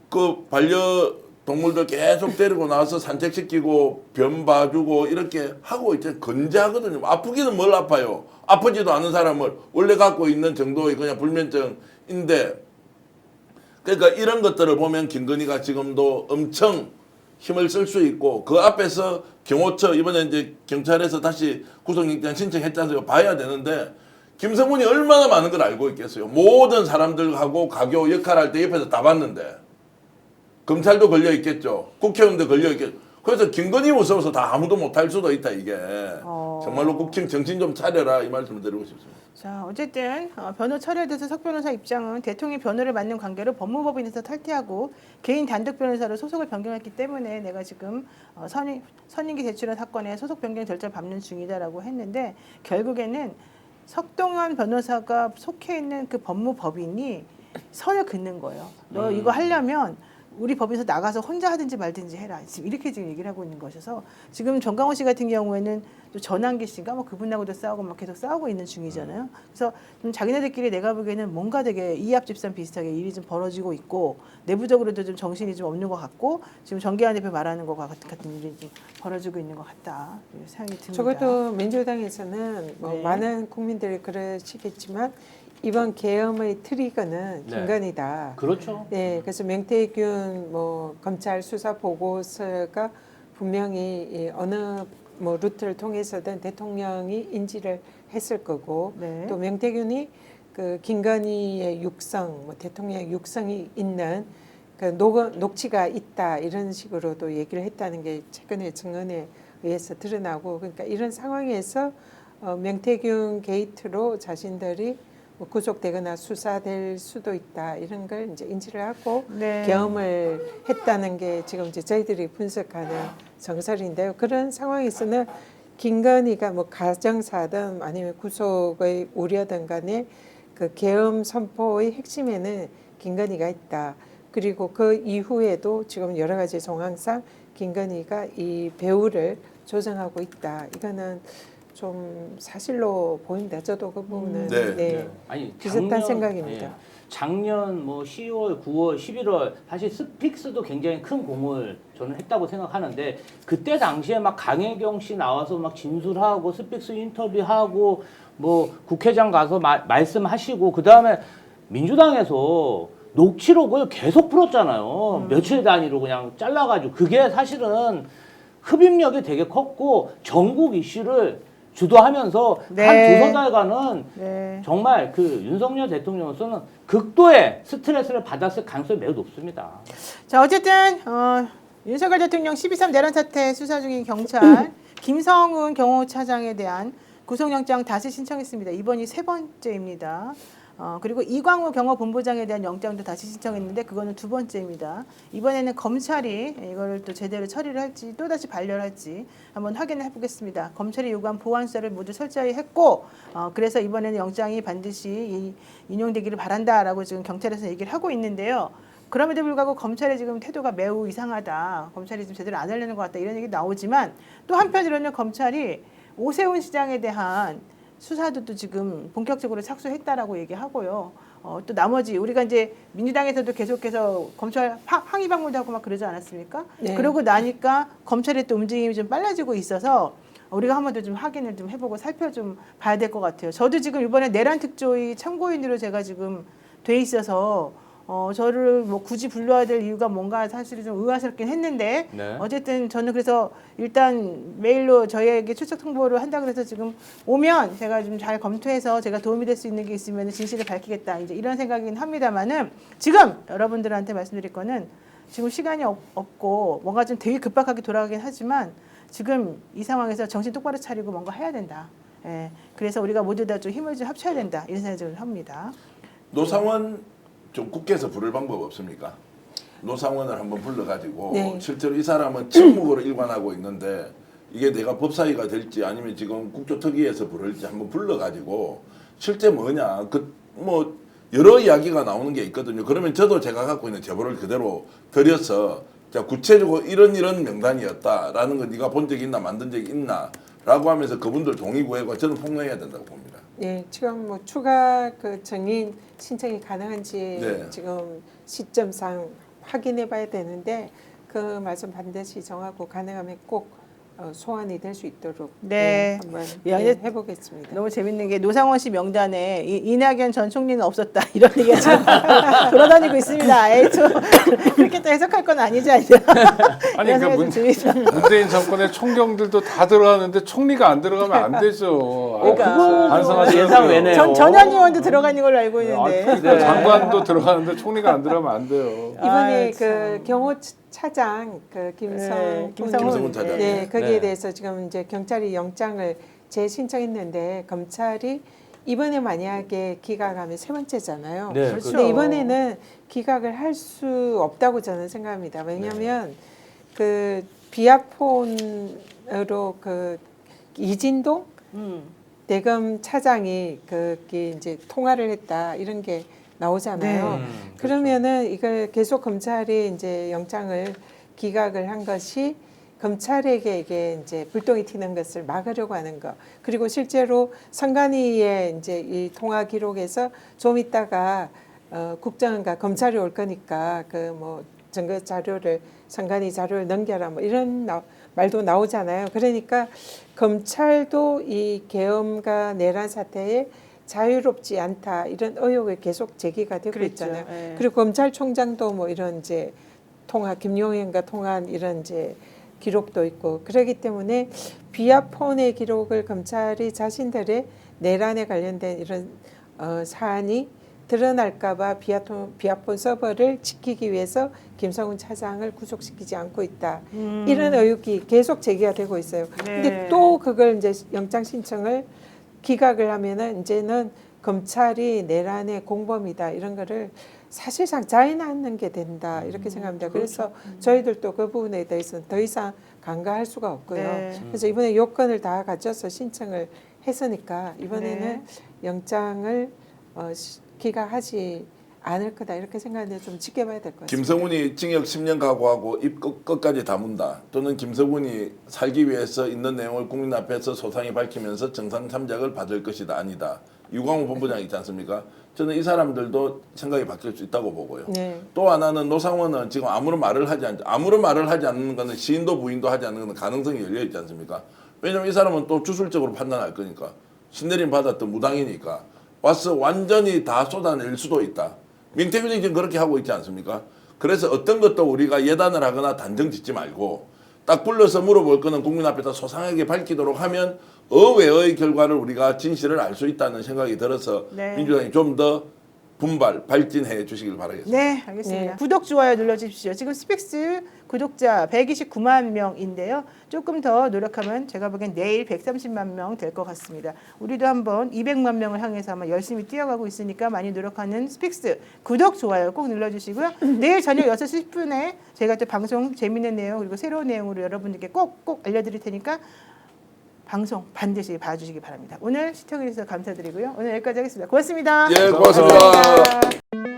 그 반려동물들 계속 데리고 나와서 산책시키고 변 봐주고 이렇게 하고 있잖아요. 건재하거든요. 아프기는 뭘 아파요. 아프지도 않은 사람을 원래 갖고 있는 정도의 그냥 불면증인데 그러니까 이런 것들을 보면 김건희가 지금도 엄청 힘을 쓸 수 있고 그 앞에서 경호처 이번에 이제 경찰에서 다시 구속영장 신청했잖아요. 봐야 되는데 김성훈이 얼마나 많은 걸 알고 있겠어요. 모든 사람들하고 가교 역할할 때 옆에서 다 봤는데 검찰도 걸려 있겠죠. 국회의원도 걸려 있겠죠. 그래서 김건희 무서워서 다 아무도 못할 수도 있다 이게. 정말로 국힘 정신 좀 차려라 이 말씀을 드리고 싶습니다. 자, 어쨌든 변호 철회에 대해서 석 변호사 입장은 대통령이 변호를 맡는 관계로 법무법인에서 탈퇴하고 개인 단독 변호사로 소속을 변경했기 때문에 내가 지금 선임기 제출한 사건에 소속 변경 절차를 밟는 중이다라고 했는데 결국에는 석동환 변호사가 속해 있는 그 법무법인이 선을 긋는 거예요. 너 이거 하려면 우리 법인에서 나가서 혼자 하든지 말든지 해라. 지금 이렇게 지금 얘기를 하고 있는 것이어서 지금 정강호 씨 같은 경우에는 또 전환기 씨인가 뭐 그분하고도 싸우고 막 계속 싸우고 있는 중이잖아요. 그래서 좀 자기네들끼리 내가 보기에는 뭔가 되게 이합집산 비슷하게 일이 좀 벌어지고 있고 내부적으로도 좀 정신이 좀 없는 것 같고 지금 정기환 대표 말하는 것 같은 일이 좀 벌어지고 있는 것 같다. 생각이 듭니다. 적어도 민주당에서는 뭐 네. 많은 국민들이 그러시겠지만 이번 계엄의 트리거는 네. 김건희다. 그렇죠. 네, 그래서 명태균 뭐 검찰 수사 보고서가 분명히 이 어느 뭐 루트를 통해서든 대통령이 인지를 했을 거고 네. 또 명태균이 그 김건희의 육성, 뭐 대통령의 육성이 있는 그 녹취가 있다 이런 식으로도 얘기를 했다는 게 최근에 증언에 의해서 드러나고 그러니까 이런 상황에서 명태균 게이트로 자신들이 뭐 구속되거나 수사될 수도 있다 이런 걸 이제 인지를 하고 네. 계엄을 했다는 게 지금 이제 저희들이 분석하는 정설인데요. 그런 상황에서는 김건희가 뭐 가정사든 아니면 구속의 우려든 간에 그 계엄 선포의 핵심에는 김건희가 있다. 그리고 그 이후에도 지금 여러 가지 정황상 김건희가 이 배우를 조정하고 있다. 이거는 좀 사실로 보입니다. 저도 그 부분은 네. 아니 비슷한 생각입니다. 예, 작년 뭐 10월, 9월, 11월 사실 스픽스도 굉장히 큰 공을 저는 했다고 생각하는데 그때 당시에 막 강혜경 씨 나와서 막 진술하고 스픽스 인터뷰하고 뭐 국회의장 가서 말씀하시고 그 다음에 민주당에서 녹취록을 계속 풀었잖아요. 며칠 단위로 그냥 잘라가지고 그게 사실은 흡입력이 되게 컸고 전국 이슈를 주도하면서 네. 한 두세 달간은 네. 정말 그 윤석열 대통령으로서는 극도의 스트레스를 받았을 가능성이 매우 높습니다. 자, 어쨌든 윤석열 대통령 12.3 내란 사태 수사 중인 경찰 김성훈 경호차장에 대한 구속영장 다시 신청했습니다. 이번이 세 번째입니다. 그리고 이광우 경호본부장에 대한 영장도 다시 신청했는데 그거는 두 번째입니다. 이번에는 검찰이 이걸 또 제대로 처리를 할지 또다시 반려를 할지 한번 확인을 해보겠습니다. 검찰이 요구한 보완 수사를 모두 철저히 했고 그래서 이번에는 영장이 반드시 인용되기를 바란다라고 지금 경찰에서 얘기를 하고 있는데요. 그럼에도 불구하고 검찰의 지금 태도가 매우 이상하다. 검찰이 지금 제대로 안 하려는 것 같다. 이런 얘기 나오지만 또 한편으로는 검찰이 오세훈 시장에 대한 수사도 또 지금 본격적으로 착수했다라고 얘기하고요. 또 나머지 우리가 이제 민주당에서도 계속해서 검찰 항의 방문도 하고 막 그러지 않았습니까? 네. 그러고 나니까 검찰의 또 움직임이 좀 빨라지고 있어서 우리가 한 번 더 좀 확인을 좀 해보고 살펴 좀 봐야 될 것 같아요. 저도 지금 이번에 내란 특조위 참고인으로 제가 지금 돼 있어서 저를 뭐 굳이 불러야 될 이유가 뭔가 사실 좀 의아스럽긴 했는데 네. 어쨌든 저는 그래서 일단 메일로 저희에게 출석 통보를 한다 그래서 지금 오면 제가 좀 잘 검토해서 제가 도움이 될 수 있는 게 있으면 진실을 밝히겠다 이제 이런 생각이긴 합니다만은 지금 여러분들한테 말씀드릴 거는 지금 시간이 없고 뭔가 좀 되게 급박하게 돌아가긴 하지만 지금 이 상황에서 정신 똑바로 차리고 뭔가 해야 된다. 예, 그래서 우리가 모두 다 좀 힘을 좀 합쳐야 된다 이런 생각을 합니다. 노상원 좀 국회에서 부를 방법 없습니까? 노상원을 한번 불러가지고 네. 실제로 이 사람은 침묵으로 일관하고 있는데 이게 내가 법사위가 될지 아니면 지금 국조특위에서 부를지 한번 불러가지고 실제 뭐냐 그 뭐 여러 이야기가 나오는 게 있거든요. 그러면 저도 제가 갖고 있는 제보를 그대로 드려서 자 구체적으로 이런 명단이었다라는 거 네가 본 적이 있나 만든 적이 있나라고 하면서 그분들 동의 구하고 저는 폭로해야 된다고 봅니다. 네, 지금 뭐 추가 그 증인 신청이 가능한지 네. 지금 시점상 확인해봐야 되는데 그 말씀 반드시 정하고 가능하면 꼭 소환이 될 수 있도록 네. 한번 야, 이제 해보겠습니다. 너무 재밌는 게 노상원 씨 명단에 이낙연 전 총리는 없었다 이런 얘기가 지금 돌아다니고 있습니다. 에이, 그렇게 또 해석할 건 아니지 않냐. 아니 이런 그러니까 생각이 좀 듭니다. 문재인 정권의 총경들도 다 들어가는데 총리가 안 들어가면 안 되죠. 그러니까. 반성하셔야 예상 돼요. 외네요. 전 의원도 들어가는 걸로 알고 있는데. 네. 장관도 들어가는데 총리가 안 들어가면 안 돼요. 이번에 아이, 그 경호차장 그 네, 김성훈 차장. 네, 거기에 네. 대해서 지금 이제 경찰이 영장을 재신청했는데 검찰이 이번에 만약에 기각하면 세 번째잖아요. 네, 그렇죠. 근데 이번에는 기각을 할 수 없다고 저는 생각합니다. 왜냐하면 그 비아폰으로 그 이진동 대검 차장이 거기 이제 통화를 했다 이런 게 나오잖아요. 그러면은 이걸 계속 검찰이 이제 영장을 기각을 한 것이 검찰에게 이게 이제 불똥이 튀는 것을 막으려고 하는 거. 그리고 실제로 선관위의 이제 이 통화 기록에서 좀 있다가 국정원과 검찰이 올 거니까 그 뭐 증거 자료를 선관위 자료를 넘겨라 뭐 이런 말도 나오잖아요. 그러니까 검찰도 이 계엄과 내란 사태에 자유롭지 않다 이런 의혹이 계속 제기가 되고 그랬죠. 있잖아요. 예. 그리고 검찰총장도 뭐 이런 이제 통화 김용현과 통화한 이런 이제 기록도 있고 그렇기 때문에 비아폰의 기록을 검찰이 자신들의 내란에 관련된 이런 사안이 드러날까봐 비아폰 서버를 지키기 위해서 김성훈 차장을 구속시키지 않고 있다. 이런 의혹이 계속 제기가 되고 있어요. 근데 또 그걸 이제 영장 신청을 기각을 하면은 이제는 검찰이 내란의 공범이다 이런 거를 사실상 자인하는 게 된다 이렇게 생각합니다. 그래서 저희들도 그 부분에 대해서는 더 이상 간과할 수가 없고요. 네. 그래서 이번에 요건을 다 갖춰서 신청을 했으니까 이번에는 네. 영장을 기각하지 않을 거다 이렇게 생각하는데 좀 지켜봐야 될 것 같습니다. 김성훈이 징역 10년 각오하고 입 끝까지 다문다. 또는 김성훈이 살기 위해서 있는 내용을 국민 앞에서 소상히 밝히면서 정상 참작을 받을 것이다. 아니다. 유광호 본부장 있지 않습니까? 저는 이 사람들도 생각이 바뀔 수 있다고 보고요. 네. 또 하나는 노상원은 지금 아무런 말을 하지 않는 것은 시인도 부인도 하지 않는 것은 가능성이 열려 있지 않습니까? 왜냐면 이 사람은 또 주술적으로 판단할 거니까. 신내림 받았던 무당이니까 와서 완전히 다 쏟아낼 수도 있다. 민태균이 지금 그렇게 하고 있지 않습니까? 그래서 어떤 것도 우리가 예단을 하거나 단정 짓지 말고 딱 불러서 물어볼 거는 국민 앞에서 소상하게 밝히도록 하면 의외의 결과를 우리가 진실을 알 수 있다는 생각이 들어서 네. 민주당이 좀 더 발진해 주시길 바라겠습니다. 네, 알겠습니다. 네. 구독, 좋아요 눌러주십시오. 지금 스픽스 구독자 129만 명인데요. 조금 더 노력하면 제가 보기엔 내일 130만 명 될 것 같습니다. 우리도 한번 200만 명을 향해서 한번 열심히 뛰어가고 있으니까 많이 노력하는 스픽스 구독, 좋아요 꼭 눌러주시고요. 내일 저녁 6시 10분에 제가 또 방송 재밌는 내용 그리고 새로운 내용으로 여러분들께 꼭 알려드릴 테니까 방송 반드시 봐주시기 바랍니다. 오늘 시청해주셔서 감사드리고요. 오늘 여기까지 하겠습니다. 고맙습니다. 예, 고맙습니다. 고맙습니다.